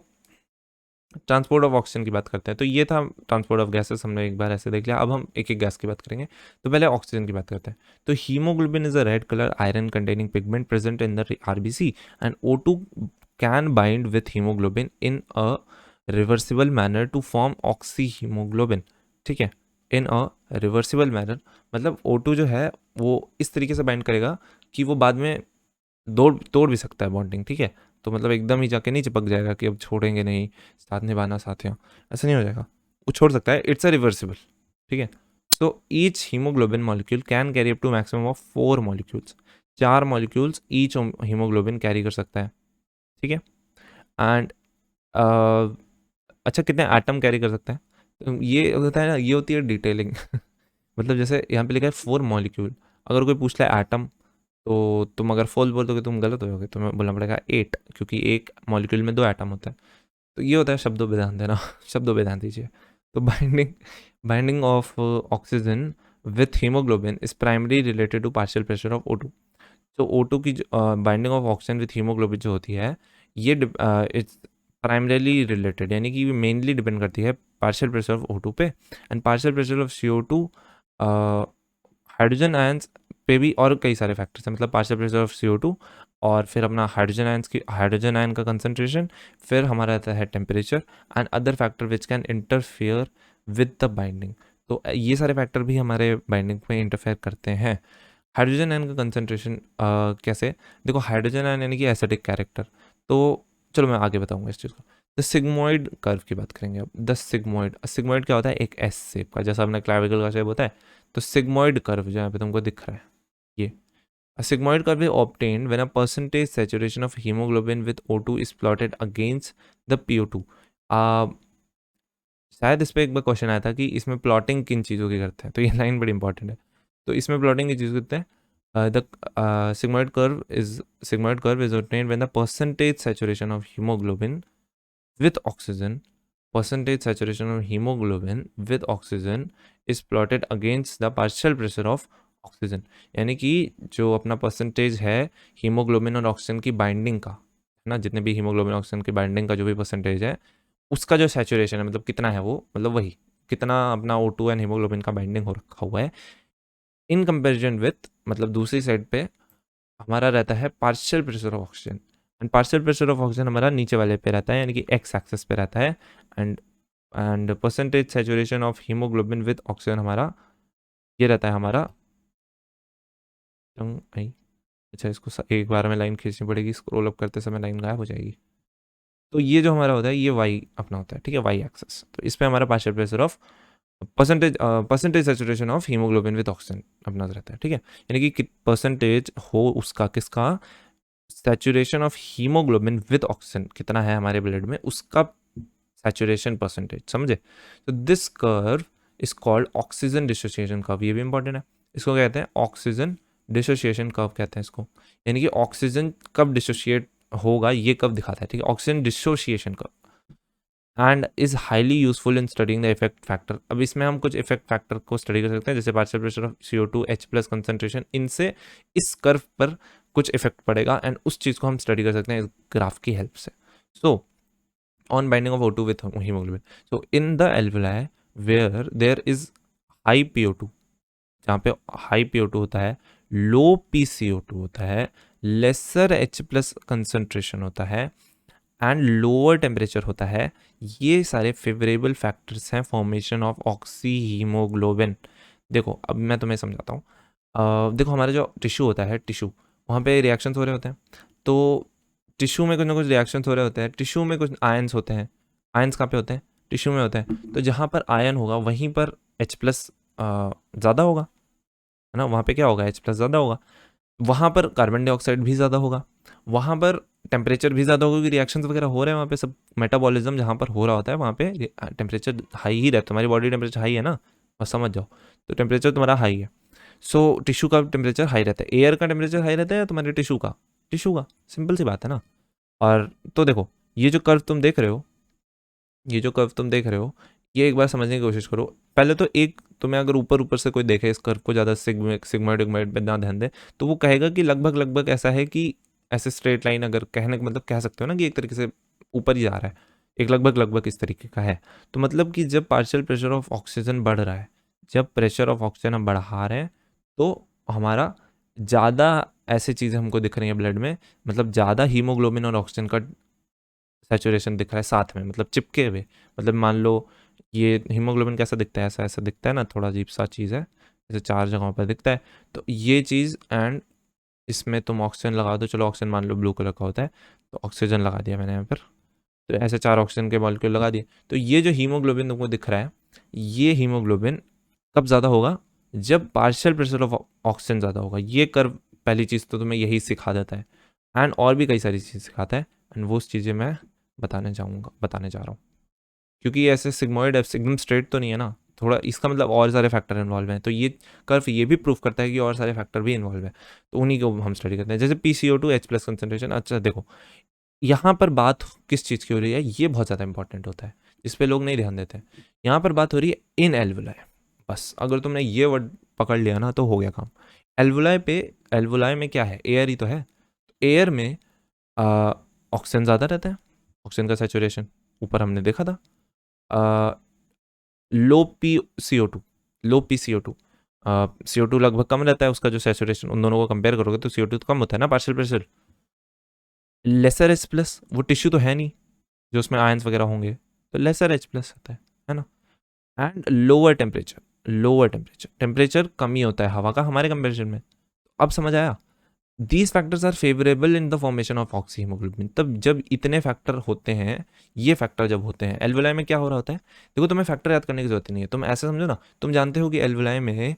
ट्रांसपोर्ट ऑफ ऑक्सीजन की बात करते हैं, तो ये था ट्रांसपोर्ट ऑफ गैसेस, हमने एक बार ऐसे देख लिया। अब हम एक एक गैस की बात करेंगे। तो पहले ऑक्सीजन की बात करते हैं। तो haemoglobin is a red colour iron containing pigment present in the RBC, and O2 can bind with haemoglobin in a reversible manner to form oxy haemoglobin, ठीक है। इन अ रिवर्सिबल मैनर, मतलब O2 जो है वो इस तरीके से बाइंड करेगा कि वो बाद में तोड़ भी सकता है बॉन्डिंग, ठीक है। तो मतलब एकदम ही जाके नहीं चिपक जाएगा कि अब छोड़ेंगे नहीं, साथ निभाना साथियों, ऐसा नहीं हो जाएगा, वो छोड़ सकता है, इट्स अ रिवर्सिबल, ठीक है। So each haemoglobin molecule can carry up to maximum of 4 molecules, 4 molecules each haemoglobin carry कर सकता है, ठीक है। एंड अच्छा, कितने एटम कैरी कर सकते हैं, तो ये होता है ना, ये होती है डिटेलिंग मतलब जैसे यहाँ पे लिखा है 4 मॉलिक्यूल, अगर कोई पूछ ले एटम, तो तुम अगर फोल बोल दोगे तुम गलत हो जाओगे, तुम्हें बोलना पड़ेगा 8, क्योंकि एक मॉलिक्यूल में 2 एटम होता है। तो ये होता है शब्दों पे ध्यान देना शब्दों पे ध्यान दीजिए। तो binding of oxygen with haemoglobin is primary related to partial pressure of O2। तो O2 की binding of oxygen with haemoglobin जो होती है, ये इट्स प्राइमरीली रिलेटेड, यानी कि मेनली डिपेंड करती है पार्शियल प्रेशर ऑफ O2 पे, and partial pressure of CO2, hydrogen ions पे भी, और कई सारे फैक्टर्स हैं, मतलब पार्शियल प्रेशर ऑफ CO2, और फिर अपना हाइड्रोजन आयन का कंसंट्रेशन, फिर हमारा आता है temperature, and other factor which can interfere with the binding. तो ये सारे फैक्टर भी हमारे बाइंडिंग में इंटरफेयर करते हैं। हाइड्रोजन आयन का कंसंट्रेशन कैसे, देखो हाइड्रोजन आयन यानी कि एसिडिक कैरेक्टर, तो चलो मैं आगे बताऊंगा इस चीज़ को। द सिग्मोइड कर्व की बात करेंगे अब। द सिग्मोइड क्या होता है, एक एस शेप का, जैसा अपना क्लाविकल का शेप होता है। तो सिग्मोइड कर्व जो यहाँ पे तुमको दिख रहा है, ये a sigmoid curve is obtained when a percentage saturation of hemoglobin with O2 is plotted against the PO2। शायद इस पर एक बार क्वेश्चन आया था कि इसमें प्लॉटिंग किन चीज़ों की करते हैं, तो ये लाइन बड़ी इंपॉर्टेंट है। तो इसमें प्लॉटिंग की चीज़ करते हैं, the sigmoid curve is obtained when the percentage saturation of hemoglobin with oxygen, percentage saturation of hemoglobin with oxygen is plotted against the partial pressure of oxygen. यानी कि जो अपना परसेंटेज है हीमोग्लोबिन और ऑक्सीजन की बाइंडिंग का, है ना, जितने भी हीमोग्लोबिन ऑक्सीजन की बाइंडिंग का जो भी परसेंटेज है उसका जो सैचुरेशन है, मतलब कितना है वो, मतलब वही कितना अपना O2 एंड हीमोग्लोबिन का बाइंडिंग हो रखा हुआ है इन कंपेरिजन विथ, मतलब दूसरी साइड पे हमारा रहता है partial pressure of oxygen, and partial pressure of oxygen हमारा नीचे वाले पे रहता है, यानी कि एक्स एक्सेस पे रहता है, and percentage saturation of haemoglobin with oxygen हमारा ये रहता है हमारा आई। अच्छा, इसको एक बार में लाइन खींचनी पड़ेगी, स्क्रॉल अप करते समय लाइन गायब हो जाएगी। तो ये जो हमारा होता है ये वाई अपना होता है, ठीक है, वाई एक्सेस। तो इस पे हमारा partial pressure of percentage saturation of haemoglobin with oxygen अपना रहता है, ठीक है, यानी कि परसेंटेज हो उसका किसका, saturation of haemoglobin with oxygen कितना है हमारे ब्लड में, उसका सैचुरेशन परसेंटेज, समझे। तो this curve is called oxygen dissociation curve, ये भी इंपॉर्टेंट है। इसको कहते हैं ऑक्सीजन डिसोसिएशन कर्व कहते हैं इसको, यानी कि ऑक्सीजन कब डिसोसिएट होगा ये कब दिखाता है, ठीक है, oxygen dissociation curve, and is highly useful in studying the effect factor. अब इसमें हम कुछ इफेक्ट फैक्टर को स्टडी कर सकते हैं, जैसे partial pressure of CO2 H+ concentration, इनसे इस कर्व पर कुछ इफेक्ट पड़ेगा एंड उस चीज़ को हम स्टडी कर सकते हैं इस ग्राफ की हेल्प से। So on binding of O2 with haemoglobin, so in the alveoli where there is high PO2, जहाँ पे हाई PO2 होता है, लो PCO2 होता है, लेसर H+ कंसंट्रेशन होता है एंड लोअर टेम्परेचर होता है, ये सारे फेवरेबल फैक्टर्स हैं फॉर्मेशन ऑफ ऑक्सी हीमोग्लोबिन। देखो अब मैं तुम्हें समझाता हूँ। देखो हमारा जो टिश्यू होता है, टिश्यू वहाँ पे रिएक्शंस हो रहे होते हैं, तो टिश्यू में कुछ ना कुछ रिएक्शंस हो रहे होते हैं, टिश्यू में कुछ आयंस होते हैं। आयंस कहाँ पे होते हैं, टिश्यू में होते हैं, तो जहाँ पर आयन होगा वहीं पर H+ ज़्यादा होगा, है ना, वहाँ पे क्या होगा, H+ ज़्यादा होगा, वहाँ पर कार्बन डाइऑक्साइड भी ज़्यादा होगा, वहाँ पर टेम्परेचर भी ज़्यादा होगा, क्योंकि रिएक्शंस वगैरह हो रहे हैं वहाँ पे, सब मेटाबॉलिज्म जहाँ पर हो रहा होता है वहाँ पे टेम्परेचर हाई ही रहता है, तुम्हारी बॉडी टेम्परेचर हाई है ना, बस समझ जाओ, तो टेम्परेचर तुम्हारा हाई है। सो टिश्यू का टेम्परेचर हाई रहता है, एयर का टेम्परेचर हाई रहता है या तुम्हारे टिश्यू का, सिंपल सी बात है ना। और तो देखो ये जो कर्व तुम देख रहे हो, ये जो कर्व तुम देख रहे हो, ये एक बार समझने की कोशिश करो। पहले तो एक तुम्हें अगर ऊपर ऊपर से कोई देखे इस कर्व को, ज़्यादा सिग्मॉइड पे ना ध्यान दे, तो वो कहेगा कि लगभग लगभग ऐसा है कि ऐसे स्ट्रेट लाइन, अगर कहने का मतलब कह सकते हो ना कि एक तरीके से ऊपर ही जा रहा है, एक लगभग लगभग इस तरीके का है। तो मतलब कि जब पार्शियल प्रेशर ऑफ ऑक्सीजन बढ़ रहा है, जब प्रेशर ऑफ ऑक्सीजन हम बढ़ा रहे हैं, तो हमारा ज़्यादा ऐसी चीज़ें हमको दिख रही हैं ब्लड में, मतलब ज़्यादा हीमोग्लोबिन और ऑक्सीजन का सैचुरेशन दिख रहा है साथ में, मतलब चिपके हुए। मतलब मान लो ये हीमोग्लोबिन कैसा दिखता है, ऐसा ऐसा दिखता है ना, थोड़ा अजीब सा चीज़ है, जैसे 4 जगहों पर दिखता है, तो ये चीज़, एंड इसमें तुम ऑक्सीजन लगा दो, चलो ऑक्सीजन मान लो ब्लू कलर का होता है, तो ऑक्सीजन लगा दिया मैंने यहाँ पर, तो ऐसे 4 ऑक्सीजन के मॉलिक्यूल लगा दिए, तो ये जो हीमोग्लोबिन तुमको दिख रहा है, ये हीमोग्लोबिन कब ज़्यादा होगा, जब पार्शियल प्रेशर ऑफ ऑक्सीजन ज़्यादा होगा। ये कर्व पहली चीज़ तो तुम्हें यही सिखा देता है, एंड और भी कई सारी चीज़ सिखाता है, एंड वो चीज़ें मैं बताने जा रहा हूँ, क्योंकि ये ऐसे सिग्मॉइड एकदम स्ट्रेट तो नहीं है ना, थोड़ा इसका मतलब और सारे फैक्टर इन्वॉल्व हैं, तो ये कर्व ये भी प्रूफ करता है कि और सारे फैक्टर भी इन्वॉल्व है, तो उन्हीं को हम स्टडी करते हैं, जैसे PCO2 H+ कंसंट्रेशन। अच्छा देखो यहाँ पर बात किस चीज़ की हो रही है, ये बहुत ज़्यादा इंपॉर्टेंट होता है, इस पर लोग नहीं ध्यान देते। यहाँ पर बात हो रही है इन एल्वुलाई, बस अगर तुमने ये वर्ड पकड़ लिया ना तो हो गया काम। एल्वुलाई में क्या है, एयर ही तो है, एयर में ऑक्सीजन ज़्यादा रहता है, ऑक्सीजन का सैचुरेशन ऊपर हमने देखा था। लो PCO2, CO2 लगभग कम रहता है, उसका जो सैचुरेशन, उन दोनों को कंपेयर करोगे तो CO2 तो कम होता है ना पार्शियल प्रेशर। लेसर H+, वो टिश्यू तो है नहीं जो उसमें आयंस वगैरह होंगे, तो लेसर H+ होता है ना। एंड लोअर टेम्परेचर कम ही होता है हवा का हमारे कंपेरिजन में। अब समझ आया, these factors are favourable in the formation of oxy haemoglobin. तब जब इतने फैक्टर होते हैं, ये फैक्टर जब होते हैं, एल्वुलाई में क्या हो रहा होता है, देखो तुम्हें फैक्टर याद करने की जरूरत नहीं है, तुम ऐसे समझो ना, तुम जानते हो कि एल्वुलाई में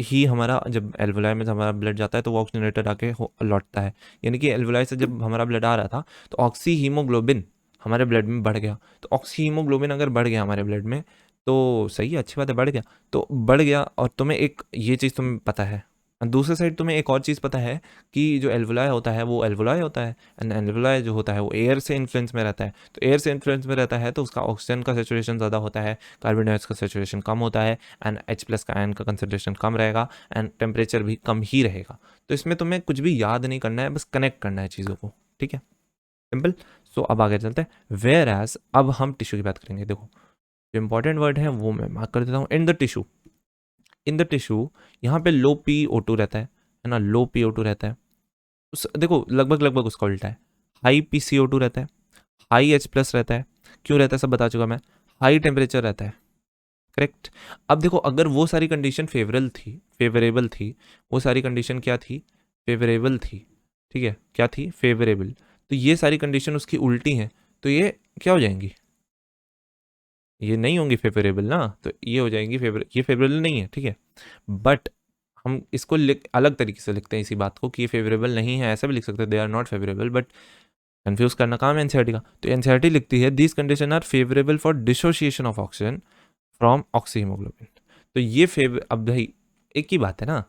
ही हमारा, जब एल्वुलाई में हमारा ब्लड जाता है तो वो ऑक्सीजनेटेड आके लौटता है, यानी कि एल्वुलाई से जब हमारा ब्लड आ रहा था तो ऑक्सी हीमोग्लोबिन हमारे ब्लड में बढ़ गया, तो ऑक्सी हीमोग्लोबिन अगर बढ़ गया हमारे ब्लड में तो सही है, अच्छी बात है, बढ़ गया, तो बढ़ गया। और तुम्हें एक ये चीज़ तुम्हें पता है दूसरे साइड तुम्हें एक और चीज़ पता है कि जो एल्वुलाई होता है वो एल्वुलाई होता है, एंड एल्वुलाई जो होता है वो एयर से इन्फ्लुएंस में रहता है। तो एयर से इन्फ्लुएंस में रहता है तो उसका ऑक्सीजन का सेचुरेशन ज़्यादा होता है, कार्बन डाइऑक्साइड का सेचुरेशन कम होता है, एंड H+ का आयन का कंसनट्रेशन कम रहेगा, एंड टेम्परेचर भी कम ही रहेगा। तो इसमें तुम्हें कुछ भी याद नहीं करना है, बस कनेक्ट करना है चीज़ों को, ठीक है, सिंपल। सो अब आगे चलते हैं। वेयर एज अब हम टिश्यू की बात करेंगे। देखो जो इंपॉर्टेंट वर्ड है वो मैं मार्क कर देता हूँ। इन the tissue, in the tissue यहाँ पे लो PO2 रहता है ना, लो PO2 रहता है। देखो लगभग लगभग उसका उल्टा है, हाई PCO2 रहता है, हाई H+ रहता है। क्यों रहता है सब बता चुका मैं। हाई टेम्परेचर रहता है, करेक्ट। अब देखो अगर वो सारी कंडीशन फेवरेबल थी, वो सारी कंडीशन क्या थी, फेवरेबल थी, ठीक है, क्या थी, फेवरेबल। तो ये सारी कंडीशन उसकी उल्टी हैं, तो ये क्या हो जाएंगी, ये नहीं होंगी फेवरेबल ना, तो ये हो जाएंगी ये फेवरेबल नहीं है, ठीक है। बट हम इसको अलग तरीके से लिखते हैं इसी बात को कि ये फेवरेबल नहीं है, ऐसा भी लिख सकते हैं, they are not favourable. But confuse करना काम है एनसीईआरटी का। तो एनसीईआरटी लिखती है these condition are favourable for dissociation of oxygen from oxyhaemoglobin. तो ये अब भाई एक ही बात है ना,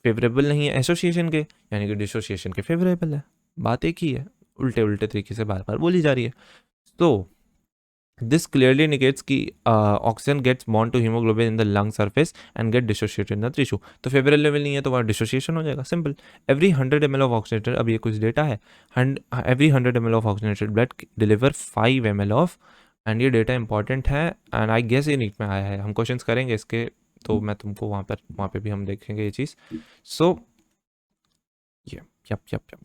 फेवरेबल नहीं है एसोसिएशन के, यानी कि डिसोसिएशन के फेवरेबल है, बात एक ही है, उल्टे उल्टे तरीके से बार बार बोली जा रही है। तो दिस क्लियरली इंडिकेट्स कि oxygen gets bond to haemoglobin in the lung surface and get dissociated in the tissue. तो फेवरेबल लेवल नहीं है तो वहाँ डिसोसिएशन हो जाएगा, simple. Every 100 ml of oxygenated, अब ये कुछ डेटा है, every 100 ml of oxygenated blood deliver 5 ml of, and ये डेटा इंपॉर्टेंट है, एंड आई गेस ये नीट में आया है, हम क्वेश्चन करेंगे इसके, तो मैं तुमको वहाँ पे भी हम देखेंगे ये चीज़। सो yep.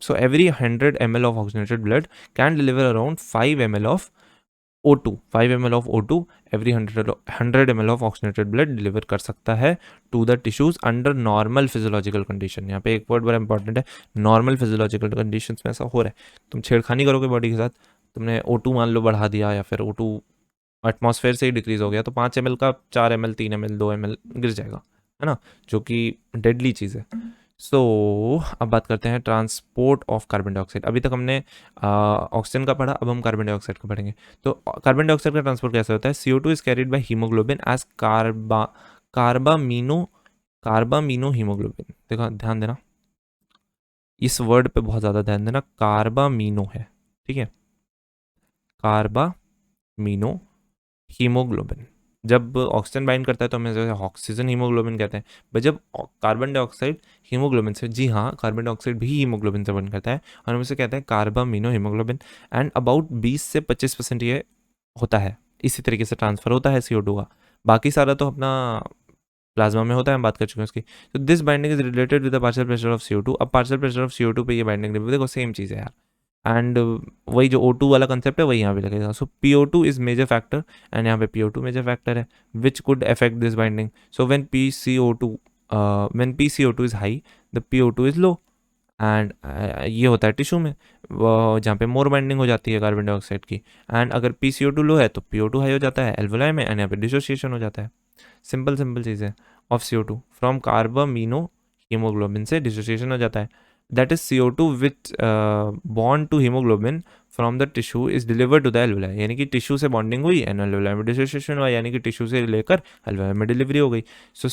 So every 100 ml of oxygenated blood can deliver around 5 ml of O2, 5 ml of O2 every 100 ml of oxygenated blood deliver कर सकता है to the tissues under normal physiological condition. यहाँ पे एक वर्ड बड़ा इंपॉर्टेंट है, normal physiological conditions में ऐसा हो रहा है, तुम छेड़खानी करोगे बॉडी के साथ, तुमने O2 मान लो बढ़ा दिया, या फिर O2 एटमॉस्फेयर से ही डिक्रीज हो गया, तो 5 ml का 4 ml 3 ml 2 ml गिर जाएगा, है ना, जो कि डेडली चीज़ है। सो अब बात करते हैं ट्रांसपोर्ट ऑफ कार्बन डाइऑक्साइड। अभी तक हमने ऑक्सीजन का पढ़ा, अब हम कार्बन डाइऑक्साइड का पढ़ेंगे। तो कार्बन डाइऑक्साइड का ट्रांसपोर्ट कैसे होता है, CO2 is carried by haemoglobin as carbamino haemoglobin. देखो ध्यान देना, इस वर्ड पे बहुत ज़्यादा ध्यान देना, कार्बामीनो है, ठीक है, कार्बामीनो हीमोग्लोबिन। जब ऑक्सीजन बाइंड करता है तो हमें ऑक्सीजन हीमोग्लोबिन कहते हैं, पर जब कार्बन डाइऑक्साइड हीमोग्लोबिन से, जी हाँ कार्बन डाइऑक्साइड भी हीमोग्लोबिन से बन करता है, और हम इसे कहते हैं कार्बामीनो हीमोग्लोबिन। एंड अबाउट 20 से 25% ये होता है, इसी तरीके से ट्रांसफर होता है CO2 का, बाकी सारा तो अपना प्लाज्मा में होता है, हम बात कर चुके हैं उसकी। तो this binding is related with the partial pressure of CO2। अब पार्शियल प्रेशर ऑफ CO2 पे ये बाइंडिंग, देखो सेम चीज़ है यार, एंड वही जो O2 वाला कंसेप्ट है वही यहाँ पे लगेगा। So PO2 is major factor, and यहाँ पे PO2 मेजर फैक्टर है which could affect this binding. So when PCO2 is high the PO2 is low, and ये होता है टिश्यू में जहाँ पे मोर बाइंडिंग हो जाती है कार्बन डाइऑक्साइड की, एंड अगर PCO2 लो है तो PO2 हाई हो जाता है एल्वुलाई में, एंड यहाँ पे डिसोसिएशन हो जाता है। सिंपल चीज़ है, ऑफ CO2 फ्रॉम कार्बामीनो हीमोग्लोबिन से डिसोसिएशन हो जाता है, that is CO2 with bond to hemoglobin from the tissue is delivered to the alveoli। यानी कि टिश्यू से बॉन्डिंग हुई एंड alveoli में डिसोसिएशन हुआ, यानी कि टिश्यू से लेकर alveoli में डिलीवरी हो गई। सो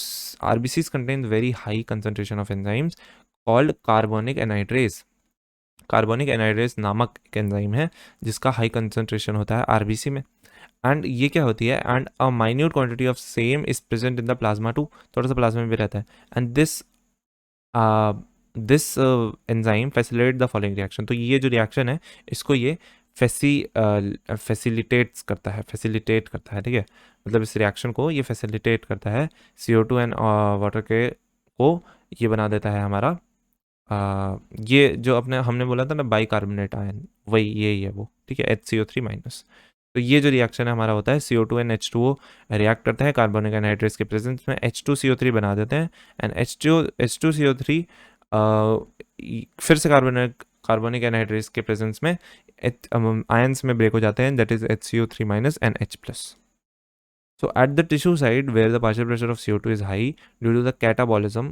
RBCs contain very high concentration of enzymes called carbonic anhydrase। Carbonic anhydrase नामक एक एंजाइम है जिसका हाई कंसंट्रेशन होता है RBC में, एंड ये क्या होती है, and a minute quantity of same is present in the plasma too, थोड़ा सा प्लाज्मा में भी रहता है, and this enzyme facilitate the following reaction. तो ये जो रिएक्शन है इसको ये फैसिलिटेट करता है, ठीक है, मतलब इस रिएक्शन को ये फैसिलिटेट करता है, CO2 एंड वाटर के को ये बना देता है हमारा ये जो अपने हमने बोला था ना बाइकार्बोनेट आयन, वही यही है वो, ठीक है, HCO3-। तो ये जो रिएक्शन है हमारा होता है CO2 एंड H2O रिएक्ट करते हैं कार्बोनिक एनहाइड्रेस के प्रेजेंस में, H2CO3 बना देते हैं, एंड H2CO3 फिर से कार्बोनिक एनहाइड्रेस के प्रेजेंस में आयंस में ब्रेक हो जाते हैं, that is HCO3- and H+। So at the tissue side where the partial pressure of CO2 is high due to the catabolism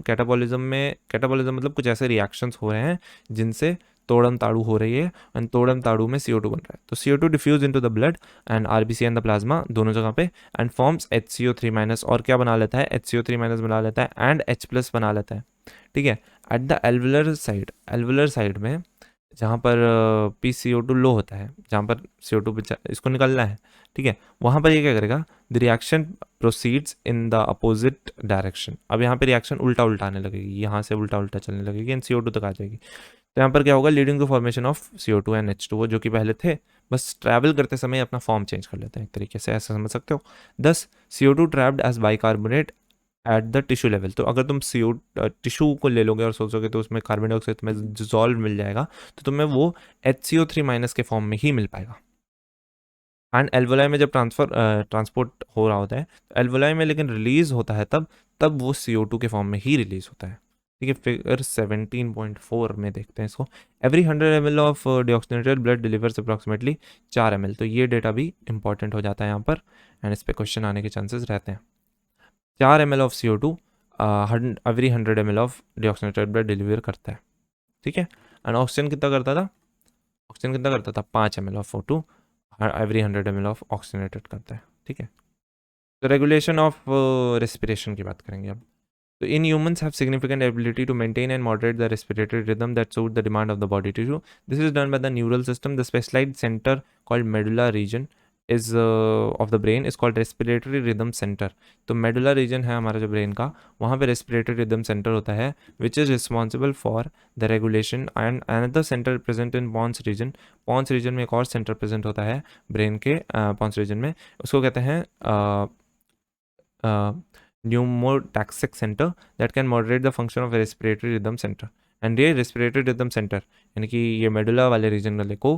मतलब कुछ ऐसे reactions हो रहे हैं जिनसे तोड़म ताड़ू हो रही है, एंड तोड़म ताड़ू में CO2 बन रहा है, तो CO2 diffuse into the blood and RBC and the plasma दोनों जगह पे, एंड फॉर्म्स HCO3- और क्या बना लेता है, HCO3- बना लेता है एंड H+ बना लेता है। ठीक है। एट द एल्वुलर साइड में जहाँ पर PCO2 लो होता है, जहाँ पर CO2 इसको निकलना है, ठीक है, वहाँ पर ये क्या करेगा, the reaction proceeds in the opposite direction. अब यहाँ पे रिएक्शन उल्टा उल्टा आने लगेगी, यहाँ से उल्टा उल्टा चलने लगेगी एंड CO2 तक आ जाएगी। तो यहाँ पर क्या होगा, leading to formation of CO2 and H2O, जो कि पहले थे, बस ट्रैवल करते समय अपना फॉर्म चेंज कर लेते हैं एक तरीके से, ऐसा समझ सकते हो। 10 CO2 trapped as bicarbonate at the tissue level. तो अगर तुम टिश्यू को ले लोगे और सोचोगे तो उसमें कार्बन डाइऑक्साइड तुम्हें डिजॉल्व मिल जाएगा, तो तुम्हें वो HCO3- के फॉर्म में ही मिल पाएगा। एंड एल्वोलाई में जब ट्रांसपोर्ट हो रहा होता है, तो एल्वोलाई में लेकिन रिलीज होता है तब वो CO2 के फॉर्म में ही रिलीज होता है। ठीक है, फिगर 17.4 में देखते हैं इसको। Every 100 ml of deoxygenated blood delivers approximately 4 ml। तो ये डेटा भी इंपॉर्टेंट हो जाता है यहाँ पर, एंड इस पर क्वेश्चन आने के चांसेस रहते हैं। 4 ml of CO2 every 100 ml of deoxygenated blood deliver करता है। ठीक है, एंड ऑक्सीजन कितना करता था, 5 ml of O2 every 100 ml of oxygenated करता है। ठीक है, तो रेगुलेशन ऑफ रेस्पिरेशन की बात करेंगे अब। तो in humans have significant ability to maintain and moderate the respiratory rhythm that suit the demand of the body tissue. This is done by the neural system. The specialized center called medulla region is of the brain is called respiratory rhythm center. तो medulla region है हमारा जो brain का, वहाँ पे respiratory rhythm center होता है, which is responsible for the regulation. And another center present in pons region. pons region में एक और center present होता है brain के pons region में, उसको कहते हैं pneumotaxic center that can moderate the function of a respiratory rhythm center. And ये respiratory rhythm center यानी कि ये मेडुला वाले रीजन वाले को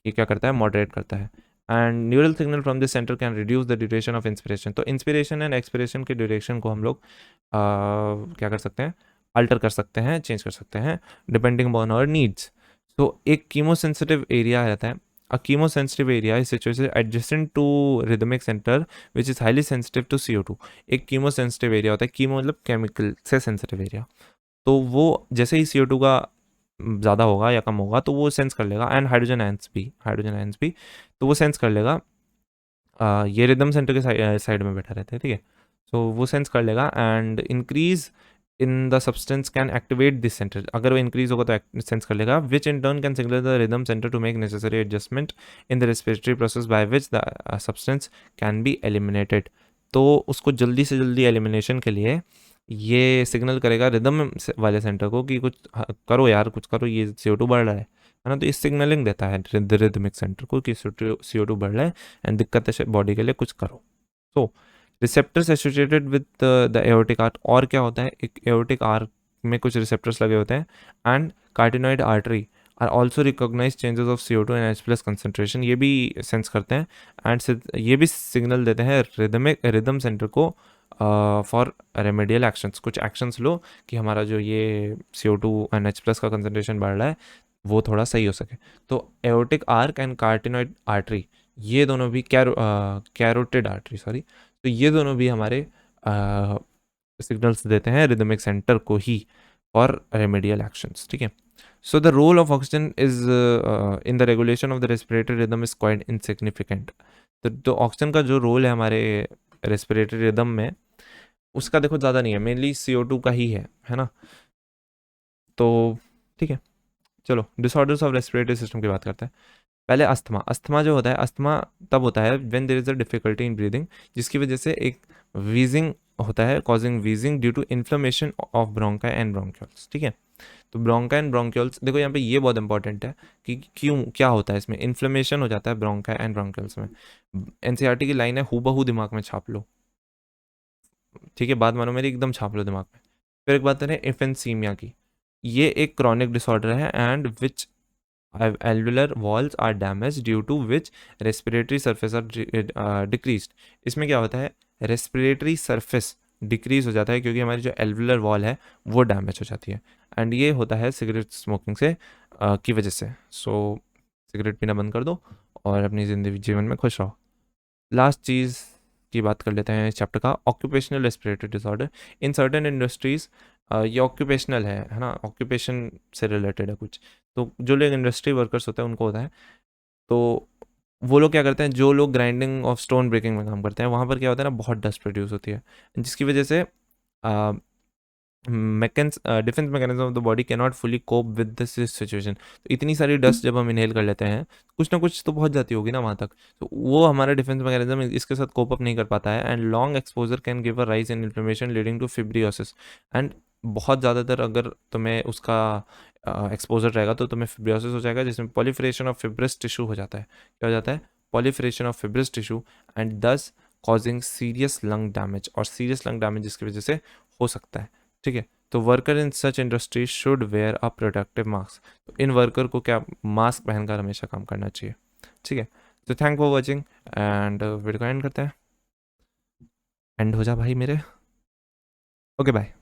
ये क्या करता है, मॉडरेट करता है। And neural signal from this centre can reduce the duration of inspiration. तो इंस्पिरेशन एंड एक्सपिरेशन के ड्यूरेशन को हम लोग क्या कर सकते हैं, अल्टर कर सकते हैं, चेंज कर सकते हैं डिपेंडिंग ऑन आवर नीड्स। तो एक कीमोसेंसिटिव एरिया रहता है, a chemosensitive area is situated adjacent to rhythmic center which is highly sensitive to CO2। एक कीमोसेंसिटिव एरिया होता है, कीमो मतलब केमिकल से सेंसिटिव एरिया, तो वो जैसे ही CO2 का ज़्यादा होगा या कम होगा तो वो सेंस कर लेगा। एंड हाइड्रोजन आयंस भी तो वो सेंस कर लेगा। ये रिदम सेंटर के साइड में बैठा रहता है, ठीक है, तो वो सेंस कर लेगा। And increase in the substance can activate this centre, अगर वो इंक्रीज होगा तो सेंस कर लेगा, which in turn can signal the rhythm centre to make necessary adjustment in the respiratory process by which the substance can be eliminated. तो उसको जल्दी से जल्दी एलिमिनेशन के लिए ये सिग्नल करेगा रिदम वाले सेंटर को कि कुछ करो यार, कुछ करो, ये CO2 बढ़ रहा है ना। तो इस सिग्नलिंग देता है रिदमिक सेंटर को कि CO2 बढ़ रहा है एंड दिक्कत है बॉडी के लिए, कुछ करो। So receptors associated with the aortic arch, और क्या होता है, एक एओर्टिक आर्क में कुछ रिसेप्टर्स लगे होते हैं। And carotenoid artery are also recognize changes of CO2 and H+ concentration, ये भी सेंस करते हैं एंड ये भी सिग्नल देते हैं रिदम सेंटर को फॉर रेमेडियल एक्शंस। कुछ एक्शंस लो कि हमारा जो ये CO2 एंड H+ का कंसनट्रेशन बढ़ रहा है वो थोड़ा सही हो सके। तो aortic arch and carotenoid artery, ये दोनों भी कैरोटिड आर्टरी सॉरी, तो ये दोनों भी हमारे सिग्नल्स देते हैं रिदमिक सेंटर को ही फॉर रेमेडियल एक्शंस। ठीक है, so the role of oxygen is in the regulation of the respiratory rhythm is quite insignificant. तो ऑक्सीजन का जो रोल है हमारे रेस्पिरेटरी रिदम में, उसका देखो ज़्यादा नहीं है, मेनली CO2 का ही है ना। तो ठीक है, चलो डिसऑर्डर्स ऑफ रेस्पिरेटरी सिस्टम की बात करते हैं। पहले अस्थमा जो होता है, अस्थमा तब होता है when there is a difficulty in breathing, जिसकी वजह से एक वीजिंग होता है, causing wheezing due to inflammation of bronchi and bronchioles. ठीक है, तो ब्रोंकाई एंड ब्रोंक्यूल्स, देखो यहाँ पे ये बहुत इंपॉर्टेंट है कि क्यों क्या होता है इसमें, इन्फ्लेमेशन हो जाता है ब्रोंकाई एंड ब्रोंक्यूल्स में। NCERT की लाइन है, हूबहू दिमाग में छाप लो, ठीक है, बात मानो मेरी, एकदम छाप लो दिमाग में। फिर एक बात करें एफेंसीमिया की, ये एक क्रॉनिक डिसऑर्डर है and which alveolar walls are damaged due to which respiratory surface are decreased। इसमें क्या होता है, रेस्पिरेटरी सरफेस डिक्रीज हो जाता है क्योंकि हमारी जो एल्वुलर वॉल है वो डैमेज हो जाती है, एंड ये होता है सिगरेट स्मोकिंग से की वजह से। सो सिगरेट पीना बंद कर दो और अपनी ज़िंदगी जीवन में खुश रहो। लास्ट चीज़ की बात कर लेते हैं इस चैप्टर का, occupational respiratory disorder in certain industries. ये ऑक्यूपेशनल है ना, ऑक्यूपेशन से रिलेटेड है कुछ। तो जो लोग इंडस्ट्री वर्कर्स होते हैं उनको होता है, तो वो लोग क्या करते हैं, जो लोग ग्राइंडिंग ऑफ स्टोन ब्रेकिंग में काम करते हैं, वहाँ पर क्या होता है ना, बहुत डस्ट प्रोड्यूस होती है, जिसकी वजह से defence mechanism of the body can not fully cope with this situation. तो इतनी सारी डस्ट जब हम इनहेल कर लेते हैं, कुछ ना कुछ तो पहुंच जाती होगी ना वहाँ तक, तो वो हमारा डिफेंस मैकेनिज्म इसके साथ कोप अप नहीं कर पाता है। And long exposure can give a rise in inflammation leading to fibrosis. And बहुत ज़्यादातर अगर तुम्हें उसका एक्सपोजर रहेगा तो तुम्हें फिब्रियोसिस हो जाएगा, जिसमें पॉलीफरेशन ऑफ फिब्रस टिश्यू हो जाता है। क्या हो जाता है? Proliferation of fibrous tissue, and thus causing serious lung damage, और सीरियस लंग डैमेज जिसकी वजह से हो सकता है। ठीक है, तो worker in such industry should wear a protective mask. तो इन वर्कर को क्या मास्क पहनकर हमेशा काम करना चाहिए। ठीक है, तो thank for watching, and video को एंड करते हैं। एंड हो जा भाई मेरे। Okay bye.